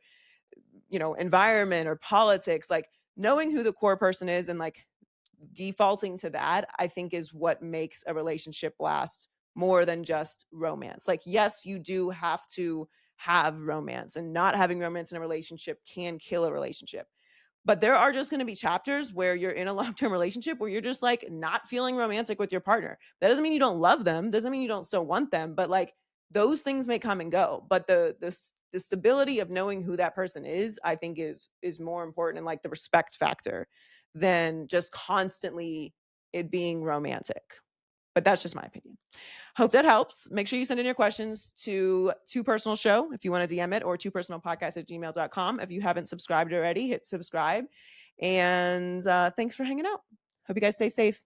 environment or politics. Like knowing who the core person is and like defaulting to that, I think is what makes a relationship last more than just romance. Like, yes, you do have to have romance, and not having romance in a relationship can kill a relationship. But there are just going to be chapters where you're in a long-term relationship where you're just like not feeling romantic with your partner. That doesn't mean you don't love them, doesn't mean you don't still want them, but like those things may come and go. But the stability of knowing who that person is, I think is more important, and like the respect factor, than just constantly it being romantic. But that's just my opinion. Hope that helps. Make sure you send in your questions to Too Personal Show if you want to DM it, or twopersonalpodcast@gmail.com. If you haven't subscribed already, hit subscribe. And thanks for hanging out. Hope you guys stay safe.